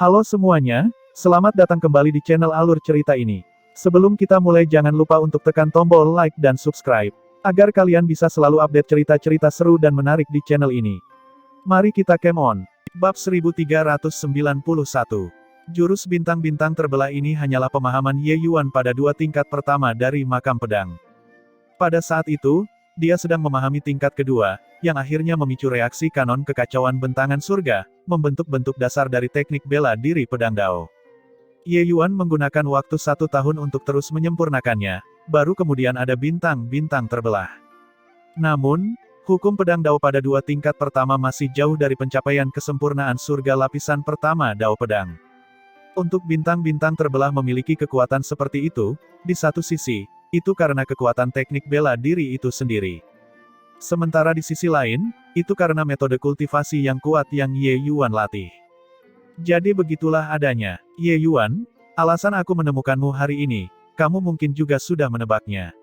Halo semuanya, selamat datang kembali di channel Alur Cerita ini. Sebelum kita mulai jangan lupa untuk tekan tombol like dan subscribe, agar kalian bisa selalu update cerita-cerita seru dan menarik di channel ini. Mari kita game on. Bab 1391. Jurus bintang-bintang terbelah ini hanyalah pemahaman Ye Yuan pada dua tingkat pertama dari makam pedang. Pada saat itu, dia sedang memahami tingkat kedua, yang akhirnya memicu reaksi kanon kekacauan bentangan surga, membentuk bentuk dasar dari teknik bela diri pedang Dao. Ye Yuan menggunakan waktu 1 tahun untuk terus menyempurnakannya, baru kemudian ada bintang-bintang terbelah. Namun, hukum pedang Dao pada dua tingkat pertama masih jauh dari pencapaian kesempurnaan surga lapisan pertama Dao pedang. Untuk bintang-bintang terbelah memiliki kekuatan seperti itu, di satu sisi, itu karena kekuatan teknik bela diri itu sendiri. Sementara di sisi lain, itu karena metode kultivasi yang kuat yang Ye Yuan latih. Jadi begitulah adanya, Ye Yuan, alasan aku menemukanmu hari ini, kamu mungkin juga sudah menebaknya.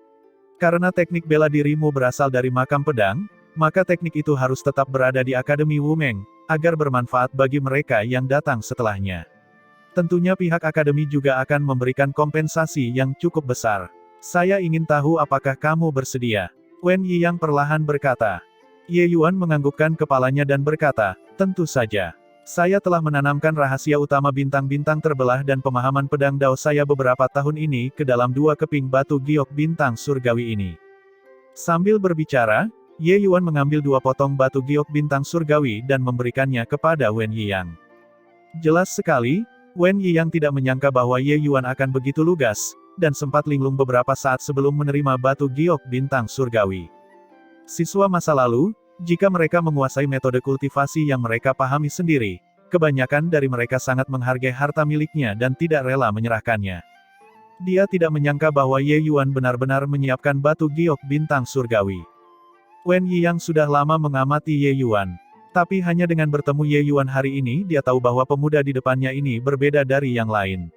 Karena teknik bela dirimu berasal dari makam pedang, maka teknik itu harus tetap berada di Akademi Wumeng, agar bermanfaat bagi mereka yang datang setelahnya. Tentunya pihak akademi juga akan memberikan kompensasi yang cukup besar. Saya ingin tahu apakah kamu bersedia? Wen Yiyang perlahan berkata. Ye Yuan menganggukkan kepalanya dan berkata, tentu saja. Saya telah menanamkan rahasia utama bintang-bintang terbelah dan pemahaman pedang Dao saya beberapa tahun ini ke dalam dua keping batu giok bintang surgawi ini. Sambil berbicara, Ye Yuan mengambil dua potong batu giok bintang surgawi dan memberikannya kepada Wen Yiyang. Jelas sekali, Wen Yiyang tidak menyangka bahwa Ye Yuan akan begitu lugas, dan sempat linglung beberapa saat sebelum menerima batu giok bintang surgawi. Siswa masa lalu, jika mereka menguasai metode kultivasi yang mereka pahami sendiri, kebanyakan dari mereka sangat menghargai harta miliknya dan tidak rela menyerahkannya. Dia tidak menyangka bahwa Ye Yuan benar-benar menyiapkan batu giok bintang surgawi. Wen Yiyang sudah lama mengamati Ye Yuan. Tapi hanya dengan bertemu Ye Yuan hari ini dia tahu bahwa pemuda di depannya ini berbeda dari yang lain.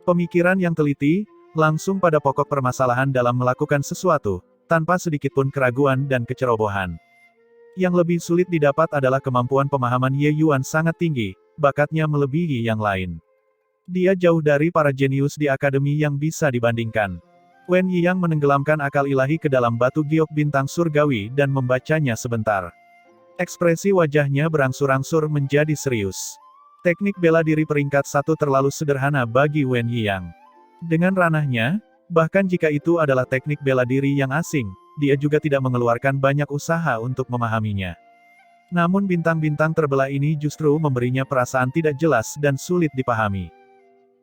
Pemikiran yang teliti, langsung pada pokok permasalahan dalam melakukan sesuatu, tanpa sedikitpun keraguan dan kecerobohan. Yang lebih sulit didapat adalah kemampuan pemahaman Ye Yuan sangat tinggi, bakatnya melebihi yang lain. Dia jauh dari para jenius di akademi yang bisa dibandingkan. Wen Yiyang menenggelamkan akal ilahi ke dalam batu giok bintang surgawi dan membacanya sebentar. Ekspresi wajahnya berangsur-angsur menjadi serius. Teknik bela diri peringkat 1 terlalu sederhana bagi Wen Yiyang. Dengan ranahnya, bahkan jika itu adalah teknik bela diri yang asing, dia juga tidak mengeluarkan banyak usaha untuk memahaminya. Namun bintang-bintang terbelah ini justru memberinya perasaan tidak jelas dan sulit dipahami.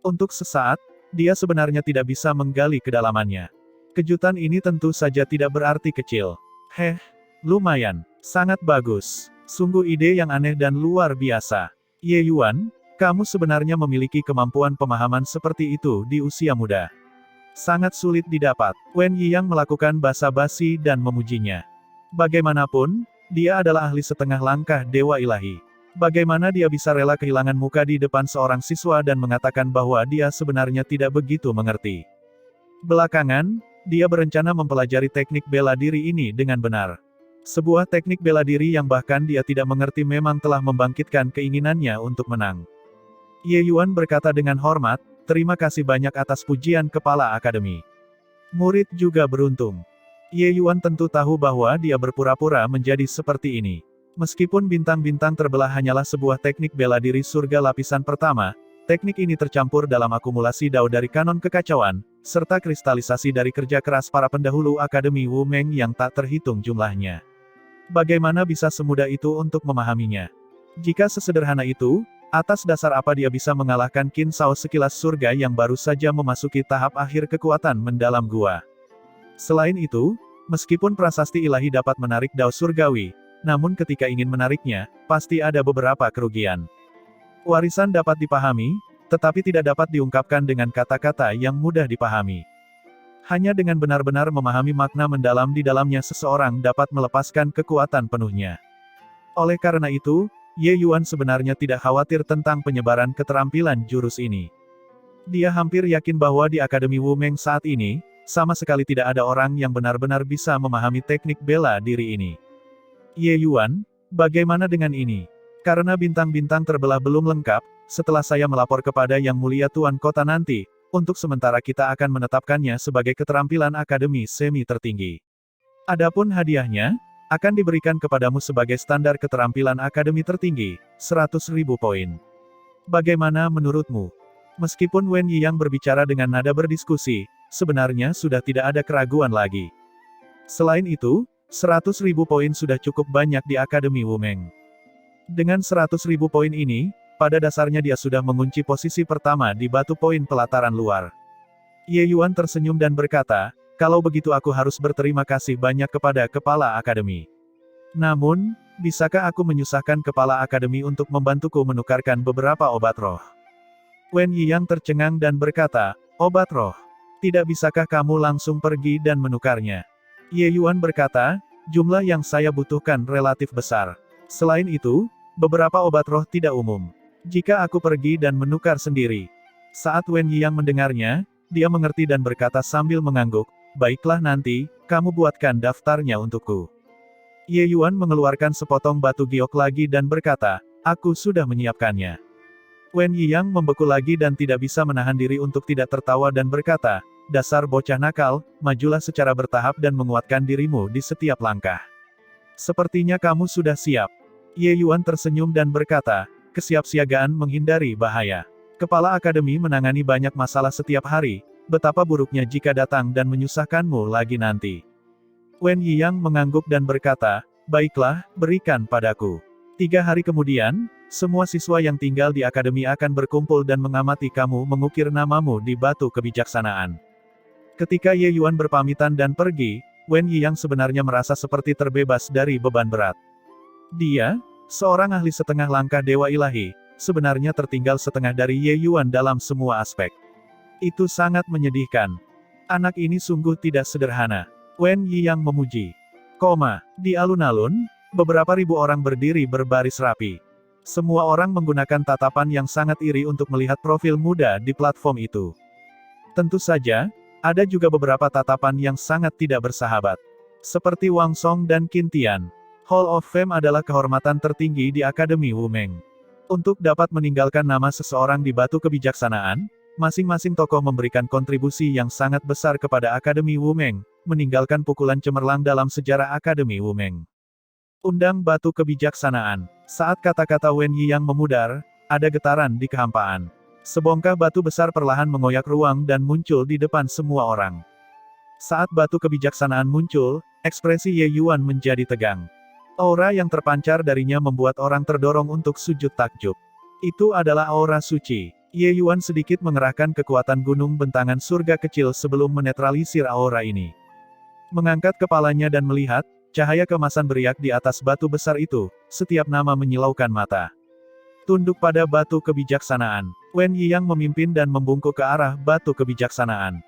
Untuk sesaat, dia sebenarnya tidak bisa menggali kedalamannya. Kejutan ini tentu saja tidak berarti kecil. Lumayan, sangat bagus. Sungguh ide yang aneh dan luar biasa. Ye Yuan, kamu sebenarnya memiliki kemampuan pemahaman seperti itu di usia muda. Sangat sulit didapat. Wen Yiyang melakukan basa-basi dan memujinya. Bagaimanapun, dia adalah ahli setengah langkah dewa ilahi. Bagaimana dia bisa rela kehilangan muka di depan seorang siswa dan mengatakan bahwa dia sebenarnya tidak begitu mengerti. Belakangan, dia berencana mempelajari teknik bela diri ini dengan benar. Sebuah teknik bela diri yang bahkan dia tidak mengerti memang telah membangkitkan keinginannya untuk menang. Ye Yuan berkata dengan hormat, terima kasih banyak atas pujian kepala akademi. Murid juga beruntung. Ye Yuan tentu tahu bahwa dia berpura-pura menjadi seperti ini. Meskipun bintang-bintang terbelah hanyalah sebuah teknik bela diri surga lapisan pertama, teknik ini tercampur dalam akumulasi Dao dari kanon kekacauan, serta kristalisasi dari kerja keras para pendahulu Akademi Wumeng yang tak terhitung jumlahnya. Bagaimana bisa semudah itu untuk memahaminya? Jika sesederhana itu, atas dasar apa dia bisa mengalahkan Qin Shao sekilas surga yang baru saja memasuki tahap akhir kekuatan mendalam gua? Selain itu, meskipun prasasti ilahi dapat menarik Dao surgawi, namun ketika ingin menariknya, pasti ada beberapa kerugian. Warisan dapat dipahami, tetapi tidak dapat diungkapkan dengan kata-kata yang mudah dipahami. Hanya dengan benar-benar memahami makna mendalam di dalamnya seseorang dapat melepaskan kekuatan penuhnya. Oleh karena itu, Ye Yuan sebenarnya tidak khawatir tentang penyebaran keterampilan jurus ini. Dia hampir yakin bahwa di Akademi Wumeng saat ini, sama sekali tidak ada orang yang benar-benar bisa memahami teknik bela diri ini. Ye Yuan, bagaimana dengan ini? Karena bintang-bintang terbelah belum lengkap, setelah saya melapor kepada Yang Mulia Tuan Kota nanti, untuk sementara kita akan menetapkannya sebagai keterampilan akademi semi tertinggi. Adapun hadiahnya, akan diberikan kepadamu sebagai standar keterampilan akademi tertinggi, 100.000 poin. Bagaimana menurutmu? Meskipun Wen Yiyang berbicara dengan nada berdiskusi, sebenarnya sudah tidak ada keraguan lagi. Selain itu, 100.000 poin sudah cukup banyak di Akademi Wumeng. Dengan 100.000 poin ini, pada dasarnya dia sudah mengunci posisi pertama di batu poin pelataran luar. Ye Yuan tersenyum dan berkata, kalau begitu aku harus berterima kasih banyak kepada Kepala Akademi. Namun, bisakah aku menyusahkan Kepala Akademi untuk membantuku menukarkan beberapa obat roh? Wen Yiyang tercengang dan berkata, obat roh? Tidak bisakah kamu langsung pergi dan menukarnya? Ye Yuan berkata, jumlah yang saya butuhkan relatif besar. Selain itu, beberapa obat roh tidak umum. Jika aku pergi dan menukar sendiri. Saat Wen Yiyang mendengarnya, dia mengerti dan berkata sambil mengangguk, baiklah nanti, kamu buatkan daftarnya untukku. Ye Yuan mengeluarkan sepotong batu giok lagi dan berkata, aku sudah menyiapkannya. Wen Yiyang membeku lagi dan tidak bisa menahan diri untuk tidak tertawa dan berkata, dasar bocah nakal, majulah secara bertahap dan menguatkan dirimu di setiap langkah. Sepertinya kamu sudah siap. Ye Yuan tersenyum dan berkata, kesiapsiagaan menghindari bahaya. Kepala Akademi menangani banyak masalah setiap hari, betapa buruknya jika datang dan menyusahkanmu lagi nanti. Wen Yiyang mengangguk dan berkata, baiklah, berikan padaku. 3 hari kemudian, semua siswa yang tinggal di akademi akan berkumpul dan mengamati kamu mengukir namamu di batu kebijaksanaan. Ketika Ye Yuan berpamitan dan pergi, Wen Yiyang sebenarnya merasa seperti terbebas dari beban berat. Dia, seorang ahli setengah langkah dewa ilahi, sebenarnya tertinggal setengah dari Ye Yuan dalam semua aspek. Itu sangat menyedihkan. Anak ini sungguh tidak sederhana. Wen Yiyang memuji. Di alun-alun, beberapa ribu orang berdiri berbaris rapi. Semua orang menggunakan tatapan yang sangat iri untuk melihat profil muda di platform itu. Tentu saja, ada juga beberapa tatapan yang sangat tidak bersahabat. Seperti Wang Song dan Qin Tian. Hall of Fame adalah kehormatan tertinggi di Akademi Wumeng. Untuk dapat meninggalkan nama seseorang di batu kebijaksanaan, masing-masing tokoh memberikan kontribusi yang sangat besar kepada Akademi Wumeng, meninggalkan pukulan cemerlang dalam sejarah Akademi Wumeng. Undang batu kebijaksanaan. Saat kata-kata Wen Yiyang memudar, ada getaran di kehampaan. Sebongkah batu besar perlahan mengoyak ruang dan muncul di depan semua orang. Saat batu kebijaksanaan muncul, ekspresi Ye Yuan menjadi tegang. Aura yang terpancar darinya membuat orang terdorong untuk sujud takjub. Itu adalah aura suci. Ye Yuan sedikit mengerahkan kekuatan gunung bentangan surga kecil sebelum menetralisir aura ini. Mengangkat kepalanya dan melihat, cahaya keemasan beriak di atas batu besar itu, setiap nama menyilaukan mata. Tunduk pada batu kebijaksanaan. Wen Yiyang memimpin dan membungkuk ke arah batu kebijaksanaan.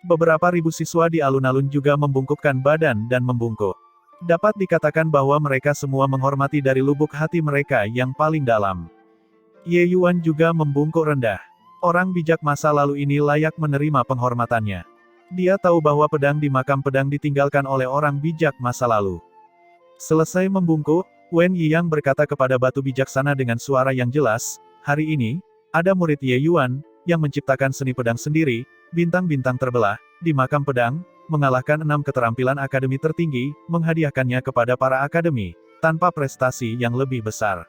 Beberapa ribu siswa di alun-alun juga membungkukkan badan dan membungkuk. Dapat dikatakan bahwa mereka semua menghormati dari lubuk hati mereka yang paling dalam. Ye Yuan juga membungkuk rendah. Orang bijak masa lalu ini layak menerima penghormatannya. Dia tahu bahwa pedang di makam pedang ditinggalkan oleh orang bijak masa lalu. Selesai membungkuk, Wen Yiyang berkata kepada batu bijaksana dengan suara yang jelas, hari ini, ada murid Ye Yuan, yang menciptakan seni pedang sendiri, bintang-bintang terbelah, di makam pedang, mengalahkan 6 keterampilan akademi tertinggi, menghadiahkannya kepada para akademi, tanpa prestasi yang lebih besar.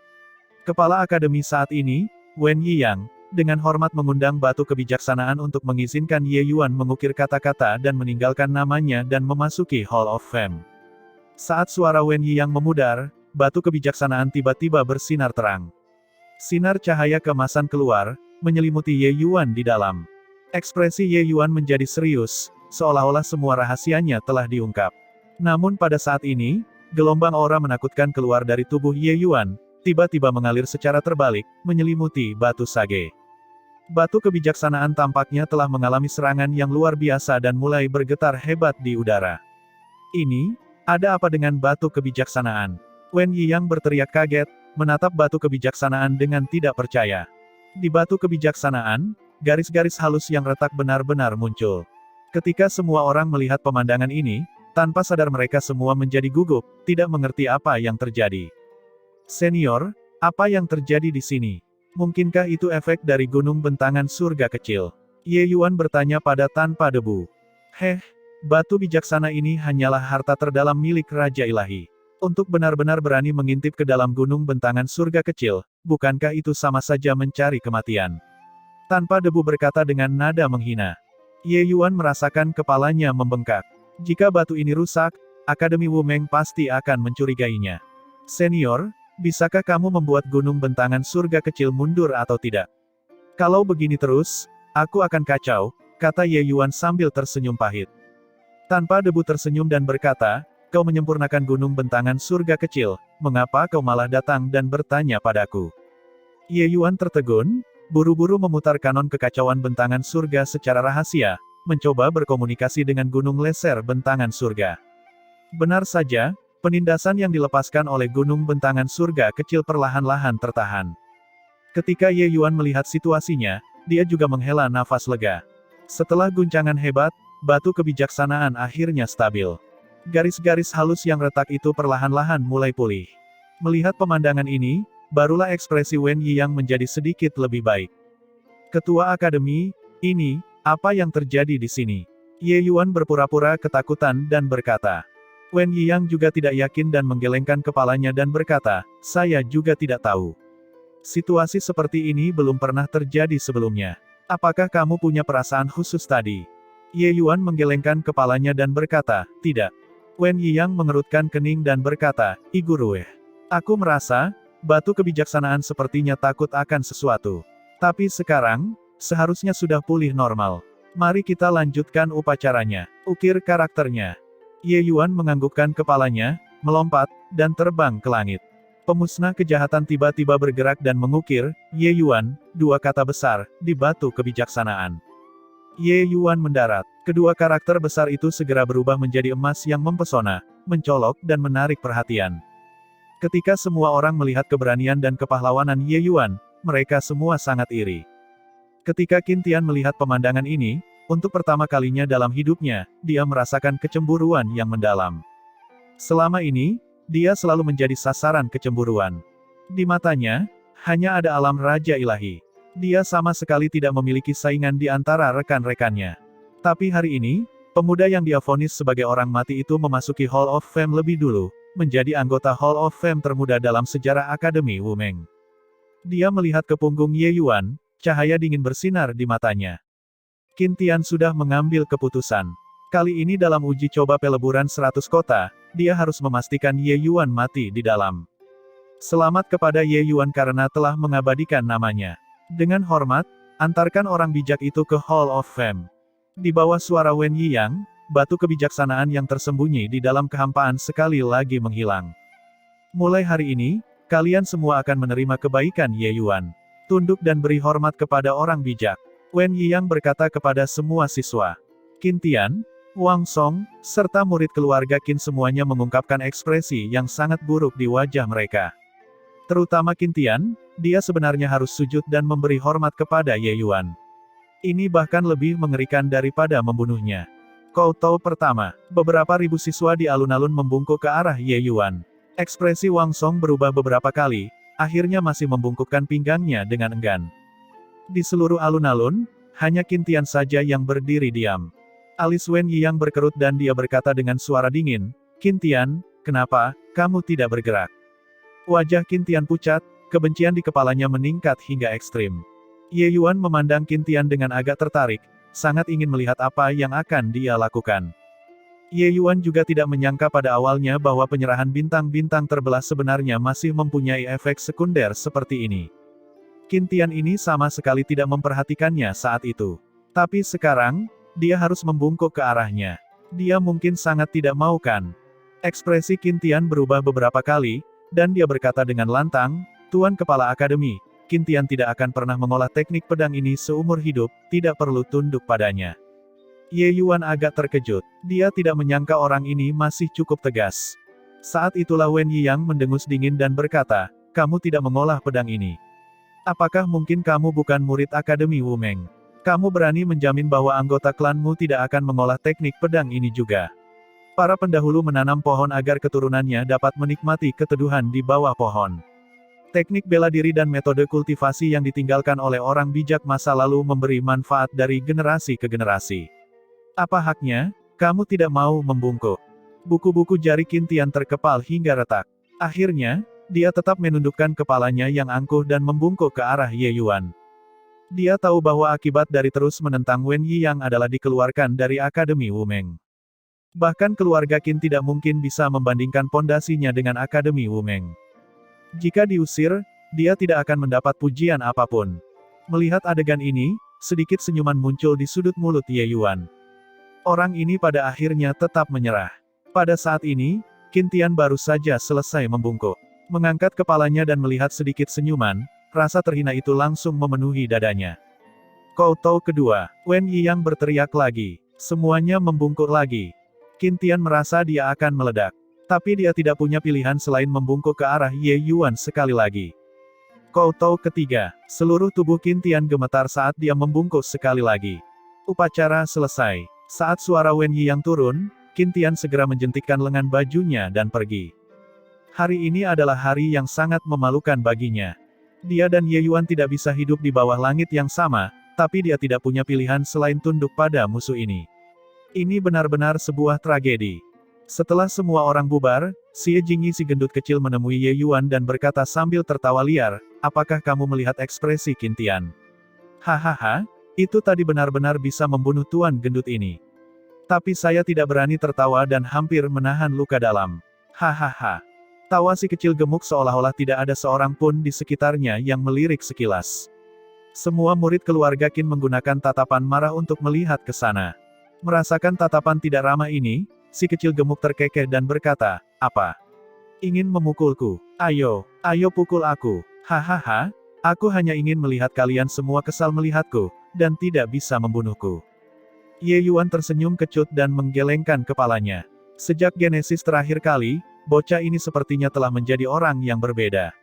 Kepala akademi saat ini, Wen Yiyang, dengan hormat mengundang batu kebijaksanaan untuk mengizinkan Ye Yuan mengukir kata-kata dan meninggalkan namanya dan memasuki Hall of Fame. Saat suara Wen Yiyang memudar, batu kebijaksanaan tiba-tiba bersinar terang. Sinar cahaya keemasan keluar, menyelimuti Ye Yuan di dalam. Ekspresi Ye Yuan menjadi serius, seolah-olah semua rahasianya telah diungkap. Namun pada saat ini, gelombang aura menakutkan keluar dari tubuh Ye Yuan, tiba-tiba mengalir secara terbalik, menyelimuti batu sage. Batu kebijaksanaan tampaknya telah mengalami serangan yang luar biasa dan mulai bergetar hebat di udara. Ini, ada apa dengan batu kebijaksanaan? Wen Yiyang berteriak kaget, menatap batu kebijaksanaan dengan tidak percaya. Di batu kebijaksanaan, garis-garis halus yang retak benar-benar muncul. Ketika semua orang melihat pemandangan ini, tanpa sadar mereka semua menjadi gugup, tidak mengerti apa yang terjadi. Senior, apa yang terjadi di sini? Mungkinkah itu efek dari gunung bentangan surga kecil? Ye Yuan bertanya pada tanpa debu. Heh, batu bijaksana ini hanyalah harta terdalam milik Raja Ilahi. Untuk benar-benar berani mengintip ke dalam gunung bentangan surga kecil, bukankah itu sama saja mencari kematian? Tanpa debu berkata dengan nada menghina. Ye Yuan merasakan kepalanya membengkak. Jika batu ini rusak, Akademi Wumeng pasti akan mencurigainya. Senior, bisakah kamu membuat gunung bentangan surga kecil mundur atau tidak? Kalau begini terus, aku akan kacau, kata Ye Yuan sambil tersenyum pahit. Tanpa debu tersenyum dan berkata, kau menyempurnakan gunung bentangan surga kecil, mengapa kau malah datang dan bertanya padaku? Ye Yuan tertegun, buru-buru memutar kanon kekacauan bentangan surga secara rahasia, mencoba berkomunikasi dengan gunung leser bentangan surga. Benar saja, penindasan yang dilepaskan oleh gunung bentangan surga kecil perlahan-lahan tertahan. Ketika Ye Yuan melihat situasinya, dia juga menghela nafas lega. Setelah guncangan hebat, batu kebijaksanaan akhirnya stabil. Garis-garis halus yang retak itu perlahan-lahan mulai pulih. Melihat pemandangan ini, barulah ekspresi Wen Yiyang menjadi sedikit lebih baik. Ketua Akademi, ini, apa yang terjadi di sini? Ye Yuan berpura-pura ketakutan dan berkata. Wen Yiyang juga tidak yakin dan menggelengkan kepalanya dan berkata, saya juga tidak tahu. Situasi seperti ini belum pernah terjadi sebelumnya. Apakah kamu punya perasaan khusus tadi? Ye Yuan menggelengkan kepalanya dan berkata, tidak. Wen Yiyang mengerutkan kening dan berkata, Iguru, aku merasa, batu kebijaksanaan sepertinya takut akan sesuatu. Tapi sekarang, seharusnya sudah pulih normal. Mari kita lanjutkan upacaranya. Ukir karakternya. Ye Yuan menganggukkan kepalanya, melompat, dan terbang ke langit. Pemusnah kejahatan tiba-tiba bergerak dan mengukir, Ye Yuan, dua kata besar, di batu kebijaksanaan. Ye Yuan mendarat. Kedua karakter besar itu segera berubah menjadi emas yang mempesona, mencolok dan menarik perhatian. Ketika semua orang melihat keberanian dan kepahlawanan Ye Yuan, mereka semua sangat iri. Ketika Qin Tian melihat pemandangan ini, untuk pertama kalinya dalam hidupnya, dia merasakan kecemburuan yang mendalam. Selama ini, dia selalu menjadi sasaran kecemburuan. Di matanya, hanya ada alam Raja Ilahi. Dia sama sekali tidak memiliki saingan di antara rekan-rekannya. Tapi hari ini, pemuda yang diavonis sebagai orang mati itu memasuki Hall of Fame lebih dulu, menjadi anggota Hall of Fame termuda dalam sejarah Akademi Wumeng. Dia melihat ke punggung Ye Yuan, cahaya dingin bersinar di matanya. Qin Tian sudah mengambil keputusan. Kali ini dalam uji coba peleburan 100 kota, dia harus memastikan Ye Yuan mati di dalam. Selamat kepada Ye Yuan karena telah mengabadikan namanya. Dengan hormat, antarkan orang bijak itu ke Hall of Fame. Di bawah suara Wen Yiyang, batu kebijaksanaan yang tersembunyi di dalam kehampaan sekali lagi menghilang. Mulai hari ini, kalian semua akan menerima kebaikan Ye Yuan. Tunduk dan beri hormat kepada orang bijak. Wen Yiyang berkata kepada semua siswa. Qin Tian, Wang Song, serta murid keluarga Qin semuanya mengungkapkan ekspresi yang sangat buruk di wajah mereka. Terutama Qin Tian, dia sebenarnya harus sujud dan memberi hormat kepada Ye Yuan. Ini bahkan lebih mengerikan daripada membunuhnya. Koutou pertama, beberapa ribu siswa di alun-alun membungkuk ke arah Ye Yuan. Ekspresi Wang Song berubah beberapa kali, akhirnya masih membungkukkan pinggangnya dengan enggan. Di seluruh alun-alun, hanya Qin Tian saja yang berdiri diam. Alis Wen Yiyang berkerut dan dia berkata dengan suara dingin, Qin Tian, kenapa, kamu tidak bergerak? Wajah Qin Tian pucat, kebencian di kepalanya meningkat hingga ekstrim. Ye Yuan memandang Qin Tian dengan agak tertarik, sangat ingin melihat apa yang akan dia lakukan. Ye Yuan juga tidak menyangka pada awalnya bahwa penyerahan bintang-bintang terbelah sebenarnya masih mempunyai efek sekunder seperti ini. Qin Tian ini sama sekali tidak memperhatikannya saat itu. Tapi sekarang, dia harus membungkuk ke arahnya. Dia mungkin sangat tidak mau kan? Ekspresi Qin Tian berubah beberapa kali, dan dia berkata dengan lantang, Tuan Kepala Akademi, Qin Tian tidak akan pernah mengolah teknik pedang ini seumur hidup, tidak perlu tunduk padanya. Ye Yuan agak terkejut. Dia tidak menyangka orang ini masih cukup tegas. Saat itulah Wen Yiyang mendengus dingin dan berkata, kamu tidak mengolah pedang ini. Apakah mungkin kamu bukan murid Akademi Wumeng? Kamu berani menjamin bahwa anggota klanmu tidak akan mengolah teknik pedang ini juga? Para pendahulu menanam pohon agar keturunannya dapat menikmati keteduhan di bawah pohon. Teknik bela diri dan metode kultivasi yang ditinggalkan oleh orang bijak masa lalu memberi manfaat dari generasi ke generasi. Apa haknya? Kamu tidak mau membungkuk. Buku-buku jari Qin Tian terkepal hingga retak. Akhirnya, dia tetap menundukkan kepalanya yang angkuh dan membungkuk ke arah Ye Yuan. Dia tahu bahwa akibat dari terus menentang Wen Yiyang adalah dikeluarkan dari Akademi Wumeng. Bahkan keluarga Qin tidak mungkin bisa membandingkan pondasinya dengan Akademi Wumeng. Jika diusir, dia tidak akan mendapat pujian apapun. Melihat adegan ini, sedikit senyuman muncul di sudut mulut Ye Yuan. Orang ini pada akhirnya tetap menyerah. Pada saat ini, Qin Tian baru saja selesai membungkuk. Mengangkat kepalanya dan melihat sedikit senyuman, rasa terhina itu langsung memenuhi dadanya. Koutou kedua, Wen Yiyang berteriak lagi. Semuanya membungkuk lagi. Qin Tian merasa dia akan meledak. Tapi dia tidak punya pilihan selain membungkuk ke arah Ye Yuan sekali lagi. Koutou ketiga, seluruh tubuh Qin Tian gemetar saat dia membungkuk sekali lagi. Upacara selesai. Saat suara Wen Yiyang turun, Qin Tian segera menjentikkan lengan bajunya dan pergi. Hari ini adalah hari yang sangat memalukan baginya. Dia dan Ye Yuan tidak bisa hidup di bawah langit yang sama, tapi dia tidak punya pilihan selain tunduk pada musuh ini. Ini benar-benar sebuah tragedi. Setelah semua orang bubar, Xie Jingyi si gendut kecil menemui Ye Yuan dan berkata sambil tertawa liar, apakah kamu melihat ekspresi Qin Tian? Hahaha, itu tadi benar-benar bisa membunuh tuan gendut ini. Tapi saya tidak berani tertawa dan hampir menahan luka dalam. Hahaha. Tawa si kecil gemuk seolah-olah tidak ada seorang pun di sekitarnya yang melirik sekilas. Semua murid keluarga Qin menggunakan tatapan marah untuk melihat ke sana. Merasakan tatapan tidak ramah ini, si kecil gemuk terkekeh dan berkata, apa? Ingin memukulku? Ayo, ayo pukul aku. Hahaha, aku hanya ingin melihat kalian semua kesal melihatku, dan tidak bisa membunuhku. Ye Yuan tersenyum kecut dan menggelengkan kepalanya. Sejak Genesis terakhir kali, bocah ini sepertinya telah menjadi orang yang berbeda.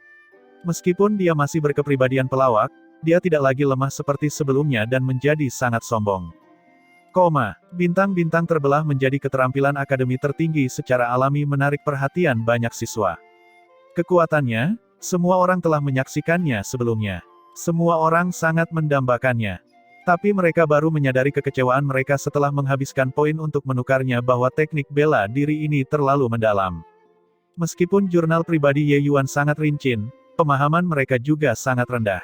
Meskipun dia masih berkepribadian pelawak, dia tidak lagi lemah seperti sebelumnya dan menjadi sangat sombong. Bintang-bintang terbelah menjadi keterampilan akademi tertinggi secara alami menarik perhatian banyak siswa. Kekuatannya, semua orang telah menyaksikannya sebelumnya. Semua orang sangat mendambakannya. Tapi mereka baru menyadari kekecewaan mereka setelah menghabiskan poin untuk menukarnya bahwa teknik bela diri ini terlalu mendalam. Meskipun jurnal pribadi Ye Yuan sangat rincin, pemahaman mereka juga sangat rendah.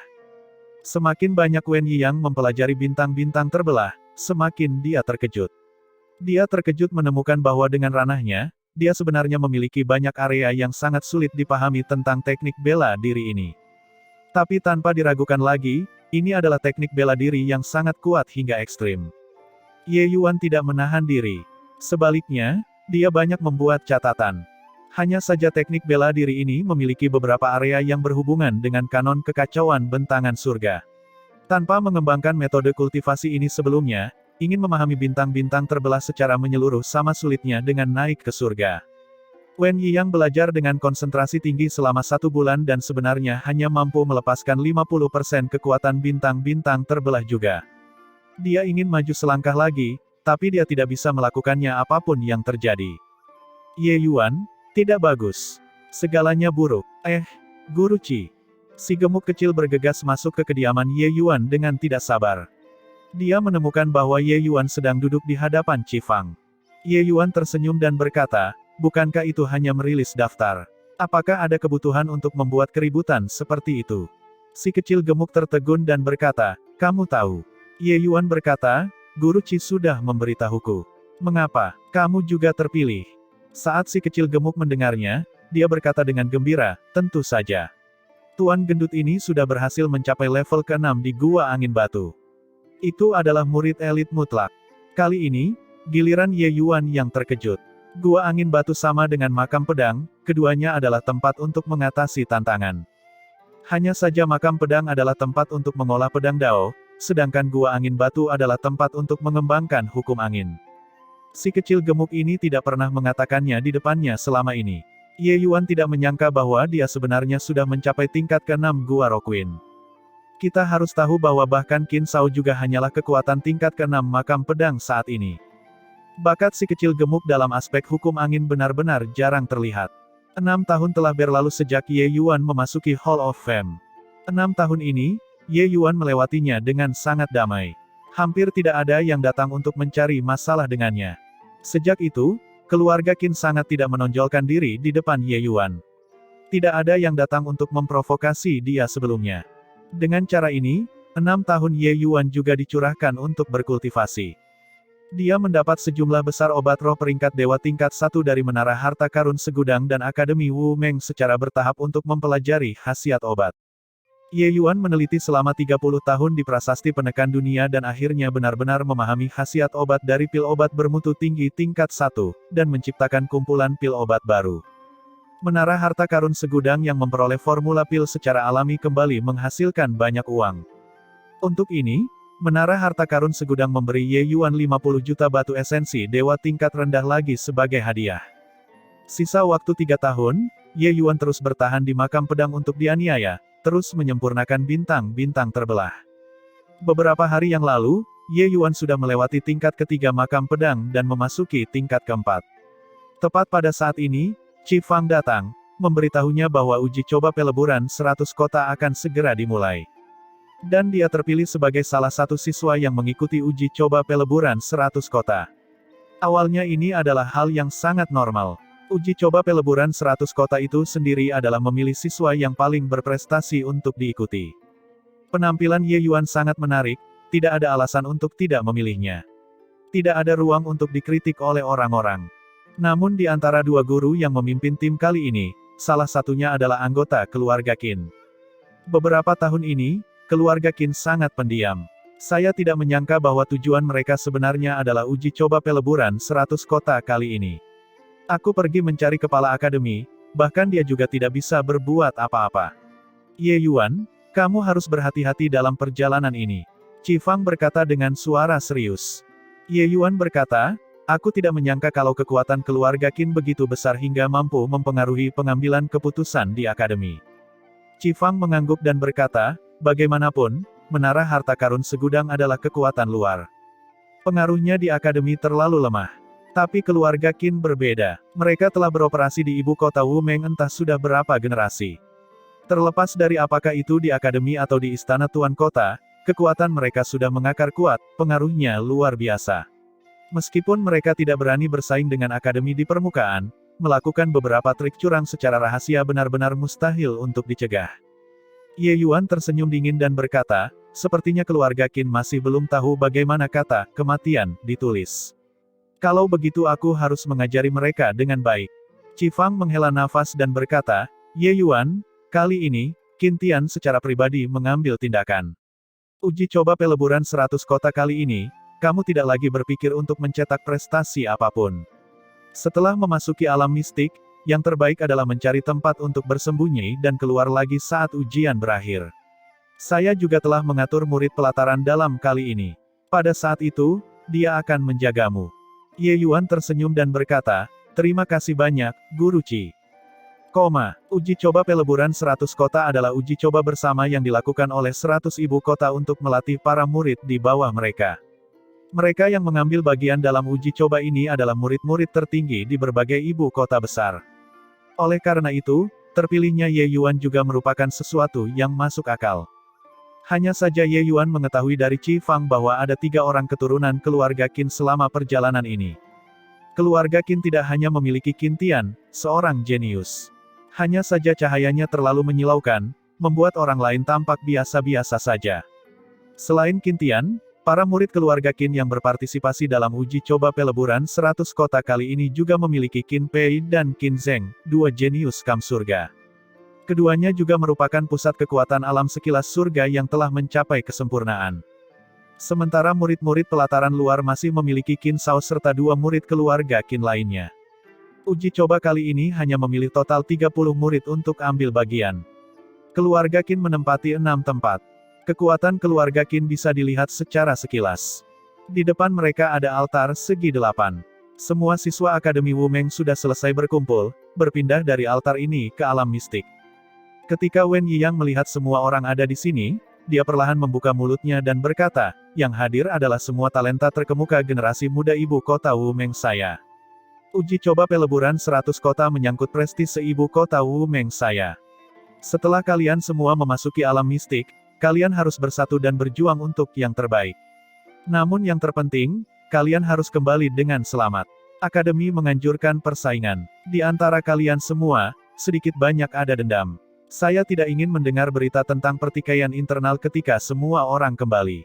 Semakin banyak Wen Yiyang mempelajari bintang-bintang terbelah, semakin dia terkejut. Dia terkejut menemukan bahwa dengan ranahnya, dia sebenarnya memiliki banyak area yang sangat sulit dipahami tentang teknik bela diri ini. Tapi tanpa diragukan lagi, ini adalah teknik bela diri yang sangat kuat hingga ekstrim. Ye Yuan tidak menahan diri. Sebaliknya, dia banyak membuat catatan. Hanya saja teknik bela diri ini memiliki beberapa area yang berhubungan dengan kanon kekacauan bentangan surga. Tanpa mengembangkan metode kultivasi ini sebelumnya, ingin memahami bintang-bintang terbelah secara menyeluruh sama sulitnya dengan naik ke surga. Wen Yiyang belajar dengan konsentrasi tinggi selama 1 bulan dan sebenarnya hanya mampu melepaskan 50% kekuatan bintang-bintang terbelah juga. Dia ingin maju selangkah lagi, tapi dia tidak bisa melakukannya apapun yang terjadi. Ye Yuan, tidak bagus. Segalanya buruk. Guru Qi. Si gemuk kecil bergegas masuk ke kediaman Ye Yuan dengan tidak sabar. Dia menemukan bahwa Ye Yuan sedang duduk di hadapan Qi Fang. Ye Yuan tersenyum dan berkata, bukankah itu hanya merilis daftar? Apakah ada kebutuhan untuk membuat keributan seperti itu? Si kecil gemuk tertegun dan berkata, kamu tahu. Ye Yuan berkata, Guru Qi sudah memberitahuku. Mengapa, kamu juga terpilih? Saat si kecil gemuk mendengarnya, dia berkata dengan gembira, tentu saja. Tuan gendut ini sudah berhasil mencapai level ke-6 di Gua Angin Batu. Itu adalah murid elit mutlak. Kali ini, giliran Ye Yuan yang terkejut. Gua Angin Batu sama dengan makam pedang, keduanya adalah tempat untuk mengatasi tantangan. Hanya saja makam pedang adalah tempat untuk mengolah pedang Dao, sedangkan Gua Angin Batu adalah tempat untuk mengembangkan hukum angin. Si kecil gemuk ini tidak pernah mengatakannya di depannya selama ini. Ye Yuan tidak menyangka bahwa dia sebenarnya sudah mencapai tingkat ke-6 Gua Rokuin. Kita harus tahu bahwa bahkan Qin Shao juga hanyalah kekuatan tingkat ke-6 makam pedang saat ini. Bakat si kecil gemuk dalam aspek hukum angin benar-benar jarang terlihat. 6 tahun telah berlalu sejak Ye Yuan memasuki Hall of Fame. 6 tahun ini, Ye Yuan melewatinya dengan sangat damai. Hampir tidak ada yang datang untuk mencari masalah dengannya. Sejak itu, keluarga Qin sangat tidak menonjolkan diri di depan Ye Yuan. Tidak ada yang datang untuk memprovokasi dia sebelumnya. Dengan cara ini, 6 tahun Ye Yuan juga dicurahkan untuk berkultivasi. Dia mendapat sejumlah besar obat roh peringkat dewa tingkat 1 dari Menara Harta Karun Segudang dan Akademi Wu Meng secara bertahap untuk mempelajari khasiat obat. Ye Yuan meneliti selama 30 tahun di prasasti penekan dunia dan akhirnya benar-benar memahami khasiat obat dari pil obat bermutu tinggi tingkat 1, dan menciptakan kumpulan pil obat baru. Menara Harta Karun Segudang yang memperoleh formula pil secara alami kembali menghasilkan banyak uang. Untuk ini, Menara Harta Karun Segudang memberi Ye Yuan 50 juta batu esensi dewa tingkat rendah lagi sebagai hadiah. Sisa waktu 3 tahun, Ye Yuan terus bertahan di makam pedang untuk dianiaya, terus menyempurnakan bintang-bintang terbelah. Beberapa hari yang lalu, Ye Yuan sudah melewati tingkat ketiga makam pedang dan memasuki tingkat keempat. Tepat pada saat ini, Qi Fang datang, memberitahunya bahwa uji coba peleburan 100 kota akan segera dimulai. Dan dia terpilih sebagai salah satu siswa yang mengikuti uji coba peleburan 100 kota. Awalnya ini adalah hal yang sangat normal. Uji coba peleburan 100 kota itu sendiri adalah memilih siswa yang paling berprestasi untuk diikuti. Penampilan Ye Yuan sangat menarik, tidak ada alasan untuk tidak memilihnya. Tidak ada ruang untuk dikritik oleh orang-orang. Namun di antara dua guru yang memimpin tim kali ini, salah satunya adalah anggota keluarga Qin. Beberapa tahun ini, keluarga Qin sangat pendiam. Saya tidak menyangka bahwa tujuan mereka sebenarnya adalah uji coba peleburan 100 kota kali ini. Aku pergi mencari kepala akademi, bahkan dia juga tidak bisa berbuat apa-apa. Ye Yuan, kamu harus berhati-hati dalam perjalanan ini. Qi Fang berkata dengan suara serius. Ye Yuan berkata, aku tidak menyangka kalau kekuatan keluarga Qin begitu besar hingga mampu mempengaruhi pengambilan keputusan di akademi. Qi Fang mengangguk dan berkata, bagaimanapun, Menara Harta Karun Segudang adalah kekuatan luar. Pengaruhnya di akademi terlalu lemah. Tapi keluarga Qin berbeda. Mereka telah beroperasi di ibu kota Wu Meng entah sudah berapa generasi. Terlepas dari apakah itu di akademi atau di istana tuan kota, kekuatan mereka sudah mengakar kuat, pengaruhnya luar biasa. Meskipun mereka tidak berani bersaing dengan akademi di permukaan, melakukan beberapa trik curang secara rahasia benar-benar mustahil untuk dicegah. Ye Yuan tersenyum dingin dan berkata, sepertinya keluarga Qin masih belum tahu bagaimana kata kematian ditulis. Kalau begitu aku harus mengajari mereka dengan baik. Qi Fang menghela nafas dan berkata, Ye Yuan, kali ini, Qin Tian secara pribadi mengambil tindakan. Uji coba peleburan 100 kota kali ini, kamu tidak lagi berpikir untuk mencetak prestasi apapun. Setelah memasuki alam mistik, yang terbaik adalah mencari tempat untuk bersembunyi dan keluar lagi saat ujian berakhir. Saya juga telah mengatur murid pelataran dalam kali ini. Pada saat itu, dia akan menjagamu. Ye Yuan tersenyum dan berkata, terima kasih banyak, Guru Qi. Uji coba peleburan 100 kota adalah uji coba bersama yang dilakukan oleh 100 ibu kota untuk melatih para murid di bawah mereka. Mereka yang mengambil bagian dalam uji coba ini adalah murid-murid tertinggi di berbagai ibu kota besar. Oleh karena itu, terpilihnya Ye Yuan juga merupakan sesuatu yang masuk akal. Hanya saja Ye Yuan mengetahui dari Qi Fang bahwa ada 3 orang keturunan keluarga Qin selama perjalanan ini. Keluarga Qin tidak hanya memiliki Qin Tian, seorang jenius. Hanya saja cahayanya terlalu menyilaukan, membuat orang lain tampak biasa-biasa saja. Selain Qin Tian, para murid keluarga Qin yang berpartisipasi dalam uji coba peleburan 100 kota kali ini juga memiliki Qin Pei dan Qin Zheng, 2 jenius kam surga. Keduanya juga merupakan pusat kekuatan alam sekilas surga yang telah mencapai kesempurnaan. Sementara murid-murid pelataran luar masih memiliki Qin Sao serta 2 murid keluarga Qin lainnya. Uji coba kali ini hanya memilih total 30 murid untuk ambil bagian. Keluarga Qin menempati 6 tempat. Kekuatan keluarga Qin bisa dilihat secara sekilas. Di depan mereka ada altar segi 8. Semua siswa Akademi Wu Meng sudah selesai berkumpul, berpindah dari altar ini ke alam mistik. Ketika Wen Yiyang melihat semua orang ada di sini, dia perlahan membuka mulutnya dan berkata, yang hadir adalah semua talenta terkemuka generasi muda ibu kota Wu Meng saya. Uji coba peleburan 100 kota menyangkut prestise ibu kota Wumeng saya. Setelah kalian semua memasuki alam mistik, kalian harus bersatu dan berjuang untuk yang terbaik. Namun yang terpenting, kalian harus kembali dengan selamat. Akademi menganjurkan persaingan. Di antara kalian semua, sedikit banyak ada dendam. Saya tidak ingin mendengar berita tentang pertikaian internal ketika semua orang kembali.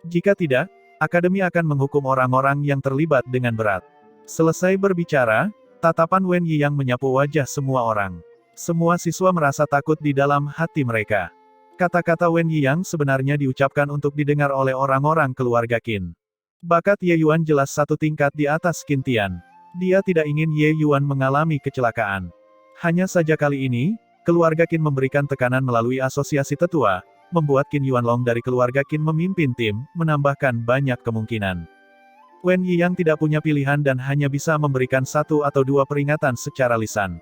Jika tidak, Akademi akan menghukum orang-orang yang terlibat dengan berat. Selesai berbicara, tatapan Wen Yiyang menyapu wajah semua orang. Semua siswa merasa takut di dalam hati mereka. Kata-kata Wen Yiyang sebenarnya diucapkan untuk didengar oleh orang-orang keluarga Qin. Bakat Ye Yuan jelas satu tingkat di atas Qin Tian. Dia tidak ingin Ye Yuan mengalami kecelakaan. Hanya saja kali ini, keluarga Qin memberikan tekanan melalui asosiasi tetua, membuat Qin Yuanlong dari keluarga Qin memimpin tim, menambahkan banyak kemungkinan. Wen Yiyang tidak punya pilihan dan hanya bisa memberikan 1 atau 2 peringatan secara lisan.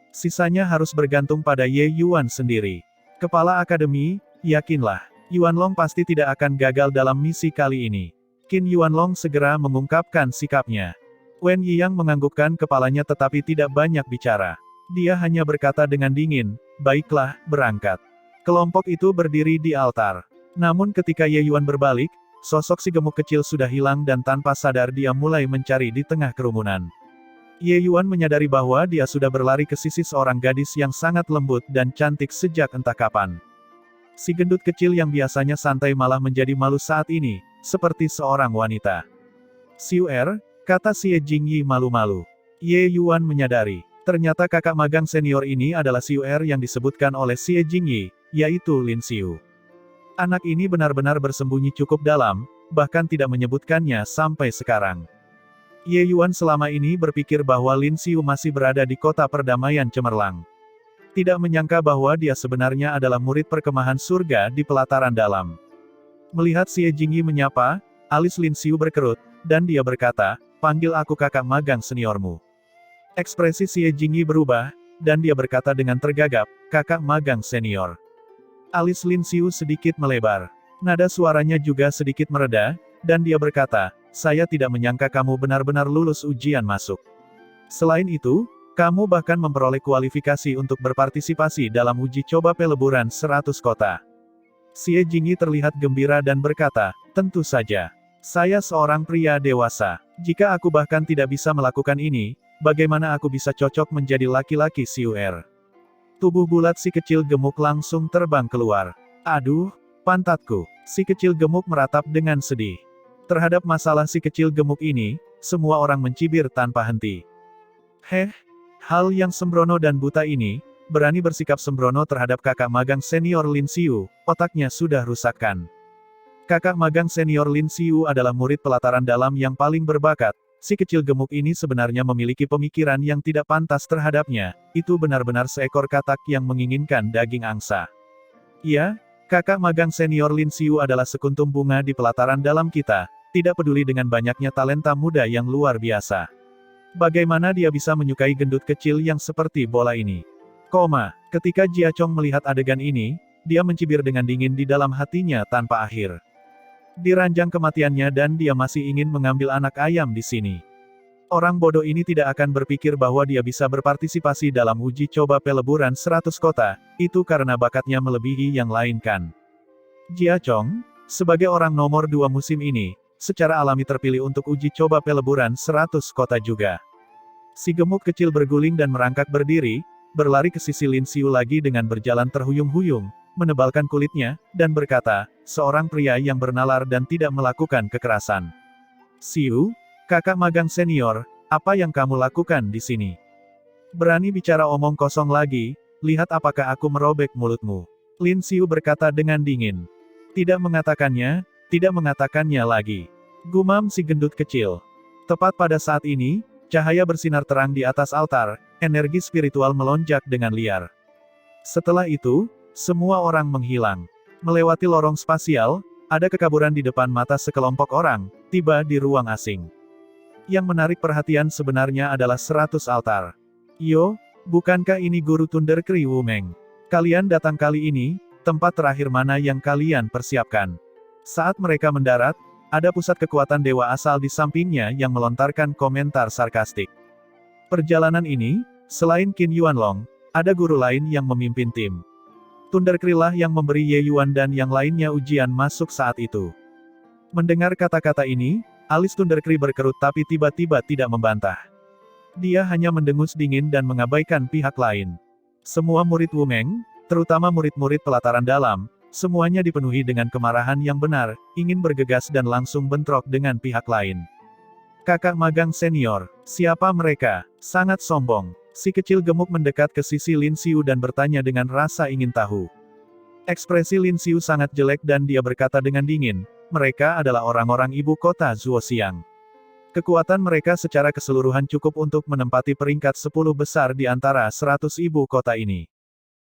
Sisanya harus bergantung pada Ye Yuan sendiri. Kepala Akademi, yakinlah, Yuanlong pasti tidak akan gagal dalam misi kali ini. Qin Yuanlong segera mengungkapkan sikapnya. Wen Yiyang menganggukkan kepalanya tetapi tidak banyak bicara. Dia hanya berkata dengan dingin, "Baiklah, berangkat." Kelompok itu berdiri di altar. Namun ketika Ye Yuan berbalik, sosok si gemuk kecil sudah hilang dan tanpa sadar dia mulai mencari di tengah kerumunan. Ye Yuan menyadari bahwa dia sudah berlari ke sisi seorang gadis yang sangat lembut dan cantik sejak entah kapan. Si gendut kecil yang biasanya santai malah menjadi malu saat ini, seperti seorang wanita. "Siuer," kata Xie Jingyi malu-malu. Ye Yuan menyadari, ternyata kakak magang senior ini adalah Siuer yang disebutkan oleh Xie Jingyi, yaitu Lin Xiu. Anak ini benar-benar bersembunyi cukup dalam, bahkan tidak menyebutkannya sampai sekarang. Ye Yuan selama ini berpikir bahwa Lin Xiu masih berada di kota perdamaian cemerlang. Tidak menyangka bahwa dia sebenarnya adalah murid perkemahan surga di pelataran dalam. Melihat Xie Jingyi menyapa, alis Lin Xiu berkerut, dan dia berkata, "Panggil aku kakak magang seniormu." Ekspresi Xie Jingyi berubah, dan dia berkata dengan tergagap, "Kakak magang senior." Alis Lin Xiu sedikit melebar. Nada suaranya juga sedikit mereda, dan dia berkata, "Saya tidak menyangka kamu benar-benar lulus ujian masuk. Selain itu, kamu bahkan memperoleh kualifikasi untuk berpartisipasi dalam uji coba peleburan 100 kota." Xie Jingyi terlihat gembira dan berkata, "Tentu saja. Saya seorang pria dewasa. Jika aku bahkan tidak bisa melakukan ini, bagaimana aku bisa cocok menjadi laki-laki Siuer?" Tubuh bulat si kecil gemuk langsung terbang keluar. "Aduh, pantatku." Si kecil gemuk meratap dengan sedih. Terhadap masalah si kecil gemuk ini, semua orang mencibir tanpa henti. Hal yang sembrono dan buta ini, berani bersikap sembrono terhadap kakak magang senior Lin Xiu, otaknya sudah rusakkan. Kakak magang senior Lin Xiu adalah murid pelataran dalam yang paling berbakat. Si kecil gemuk ini sebenarnya memiliki pemikiran yang tidak pantas terhadapnya, itu benar-benar seekor katak yang menginginkan daging angsa. "Iya, kakak magang senior Lin Xiu adalah sekuntum bunga di pelataran dalam kita, tidak peduli dengan banyaknya talenta muda yang luar biasa. Bagaimana dia bisa menyukai gendut kecil yang seperti bola ini?" Ketika Jia Chong melihat adegan ini, dia mencibir dengan dingin di dalam hatinya tanpa akhir. Diranjang kematiannya dan dia masih ingin mengambil anak ayam di sini. Orang bodoh ini tidak akan berpikir bahwa dia bisa berpartisipasi dalam uji coba peleburan 100 kota, itu karena bakatnya melebihi yang lain kan. Jia Chong, sebagai orang nomor 2 musim ini, secara alami terpilih untuk uji coba peleburan 100 kota juga. Si gemuk kecil berguling dan merangkak berdiri, berlari ke sisi Lin Xiu lagi dengan berjalan terhuyung-huyung, menebalkan kulitnya, dan berkata, "Seorang pria yang bernalar dan tidak melakukan kekerasan. Xiu, kakak magang senior, apa yang kamu lakukan di sini? Berani bicara omong kosong lagi, lihat apakah aku merobek mulutmu." Lin Xiu berkata dengan dingin. "Tidak mengatakannya, tidak mengatakannya lagi," gumam si gendut kecil. Tepat pada saat ini, cahaya bersinar terang di atas altar, energi spiritual melonjak dengan liar. Setelah itu, semua orang menghilang. Melewati lorong spasial, ada kekaburan di depan mata sekelompok orang, tiba di ruang asing. Yang menarik perhatian sebenarnya adalah 100 altar. "Yo, bukankah ini guru Thunder Cry Wumeng? Kalian datang kali ini, tempat terakhir mana yang kalian persiapkan?" Saat mereka mendarat, ada pusat kekuatan dewa asal di sampingnya yang melontarkan komentar sarkastik. Perjalanan ini, selain Qin Yuanlong, ada guru lain yang memimpin tim. Thundercry lah yang memberi Ye Yuan dan yang lainnya ujian masuk saat itu. Mendengar kata-kata ini, alis Thundercry berkerut tapi tiba-tiba tidak membantah. Dia hanya mendengus dingin dan mengabaikan pihak lain. Semua murid Wumeng, terutama murid-murid pelataran dalam, semuanya dipenuhi dengan kemarahan yang benar, ingin bergegas dan langsung bentrok dengan pihak lain. Kakak magang senior, siapa mereka? Sangat sombong. Si kecil gemuk mendekat ke sisi Lin Xiu dan bertanya dengan rasa ingin tahu. Ekspresi Lin Xiu sangat jelek dan dia berkata dengan dingin, mereka adalah orang-orang ibu kota Zuoxiang. Kekuatan mereka secara keseluruhan cukup untuk menempati peringkat 10 besar di antara 100 ibu kota ini.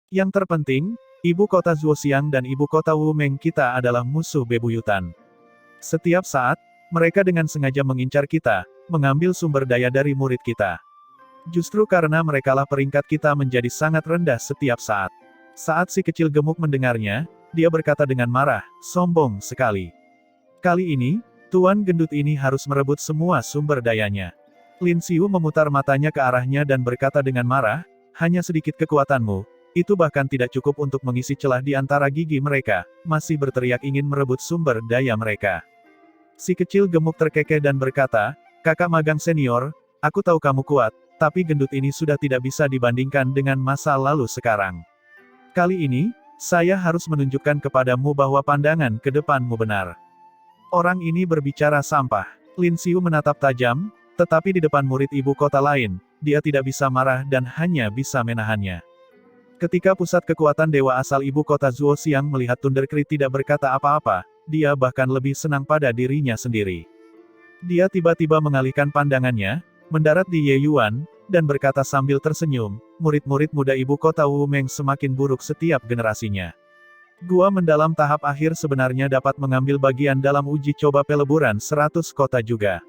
Yang terpenting, ibu kota Zuoxiang dan ibu kota Wumeng kita adalah musuh bebuyutan. Setiap saat, mereka dengan sengaja mengincar kita, mengambil sumber daya dari murid kita. Justru karena merekalah peringkat kita menjadi sangat rendah setiap saat. Saat si kecil gemuk mendengarnya, dia berkata dengan marah, sombong sekali. Kali ini, Tuan gendut ini harus merebut semua sumber dayanya. Lin Xiu memutar matanya ke arahnya dan berkata dengan marah, hanya sedikit kekuatanmu, itu bahkan tidak cukup untuk mengisi celah di antara gigi mereka, masih berteriak ingin merebut sumber daya mereka. Si kecil gemuk terkekeh dan berkata, kakak magang senior, aku tahu kamu kuat, tapi gendut ini sudah tidak bisa dibandingkan dengan masa lalu sekarang. Kali ini, saya harus menunjukkan kepadamu bahwa pandangan ke depanmu benar. Orang ini berbicara sampah. Lin Xiu menatap tajam, tetapi di depan murid ibu kota lain, dia tidak bisa marah dan hanya bisa menahannya. Ketika pusat kekuatan dewa asal ibu kota Zuoxiang melihat Thundercry tidak berkata apa-apa, dia bahkan lebih senang pada dirinya sendiri. Dia tiba-tiba mengalihkan pandangannya, mendarat di Ye Yuan, dan berkata sambil tersenyum, murid-murid muda ibu kota Wumeng semakin buruk setiap generasinya. Gua mendalam tahap akhir sebenarnya dapat mengambil bagian dalam uji coba peleburan 100 kota juga.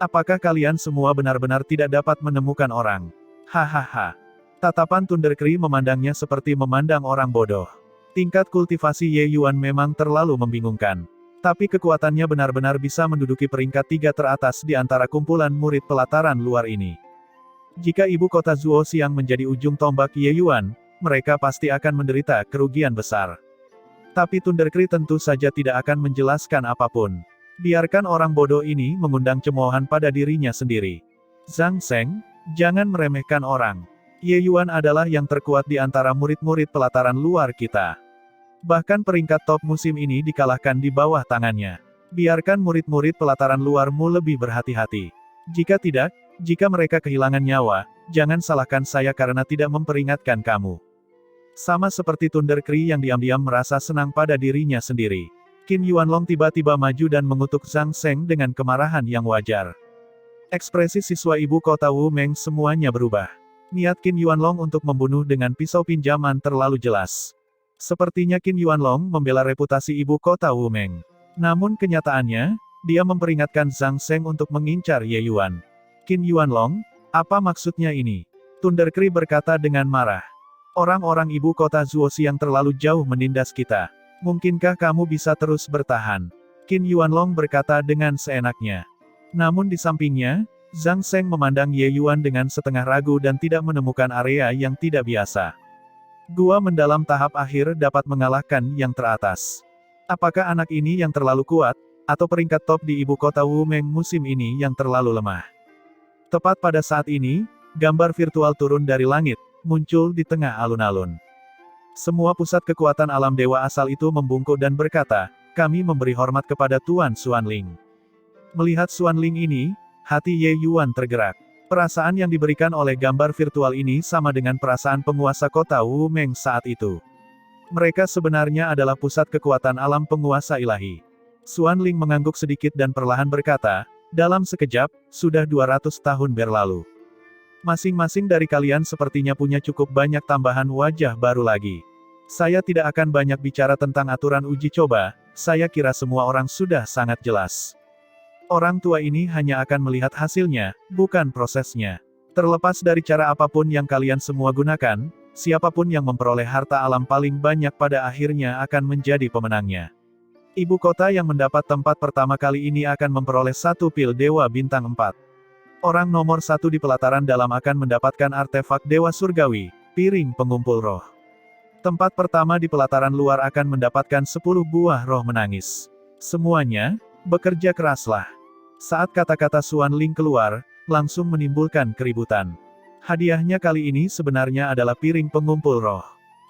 Apakah kalian semua benar-benar tidak dapat menemukan orang? Hahaha. Tatapan Thundercry memandangnya seperti memandang orang bodoh. Tingkat kultivasi Ye Yuan memang terlalu membingungkan. Tapi kekuatannya benar-benar bisa menduduki peringkat 3 teratas di antara kumpulan murid pelataran luar ini. Jika ibu kota Zuoxiang menjadi ujung tombak Ye Yuan, mereka pasti akan menderita kerugian besar. Tapi Thundercry tentu saja tidak akan menjelaskan apapun. Biarkan orang bodoh ini mengundang cemoohan pada dirinya sendiri. Zhang Seng, jangan meremehkan orang. Ye Yuan adalah yang terkuat di antara murid-murid pelataran luar kita. Bahkan peringkat top musim ini dikalahkan di bawah tangannya. Biarkan murid-murid pelataran luarmu lebih berhati-hati. Jika tidak, jika mereka kehilangan nyawa, jangan salahkan saya karena tidak memperingatkan kamu. Sama seperti Thundercry yang diam-diam merasa senang pada dirinya sendiri. Qin Yuanlong tiba-tiba maju dan mengutuk Zhang Seng dengan kemarahan yang wajar. Ekspresi siswa ibu kota Wumeng semuanya berubah. Niat Qin Yuanlong untuk membunuh dengan pisau pinjaman terlalu jelas. Sepertinya Qin Yuanlong membela reputasi ibu kota Wumeng. Namun kenyataannya, dia memperingatkan Zhang Seng untuk mengincar Ye Yuan. Qin Yuanlong, apa maksudnya ini? Thundercry berkata dengan marah. Orang-orang ibu kota Zuoxiang terlalu jauh menindas kita. Mungkinkah kamu bisa terus bertahan? Qin Yuanlong berkata dengan seenaknya. Namun di sampingnya, Zhang Seng memandang Ye Yuan dengan setengah ragu dan tidak menemukan area yang tidak biasa. Gua mendalam tahap akhir dapat mengalahkan yang teratas. Apakah anak ini yang terlalu kuat, atau peringkat top di ibu kota Wumeng musim ini yang terlalu lemah? Tepat pada saat ini, gambar virtual turun dari langit, muncul di tengah alun-alun. Semua pusat kekuatan alam dewa asal itu membungkuk dan berkata, kami memberi hormat kepada Tuan Xuanling. Melihat Xuanling ini, hati Ye Yuan tergerak. Perasaan yang diberikan oleh gambar virtual ini sama dengan perasaan penguasa kota Wumeng saat itu. Mereka sebenarnya adalah pusat kekuatan alam penguasa ilahi. Xuanling mengangguk sedikit dan perlahan berkata, dalam sekejap, sudah 200 tahun berlalu. Masing-masing dari kalian sepertinya punya cukup banyak tambahan wajah baru lagi. Saya tidak akan banyak bicara tentang aturan uji coba, saya kira semua orang sudah sangat jelas. Orang tua ini hanya akan melihat hasilnya, bukan prosesnya. Terlepas dari cara apapun yang kalian semua gunakan, siapapun yang memperoleh harta alam paling banyak pada akhirnya akan menjadi pemenangnya. Ibu kota yang mendapat tempat pertama kali ini akan memperoleh 1 pil Dewa Bintang 4. Orang nomor satu di pelataran dalam akan mendapatkan artefak Dewa Surgawi, piring pengumpul roh. Tempat pertama di pelataran luar akan mendapatkan 10 buah roh menangis. Semuanya, bekerja keraslah. Saat kata-kata Xuan Ling keluar, langsung menimbulkan keributan. Hadiahnya kali ini sebenarnya adalah piring pengumpul roh.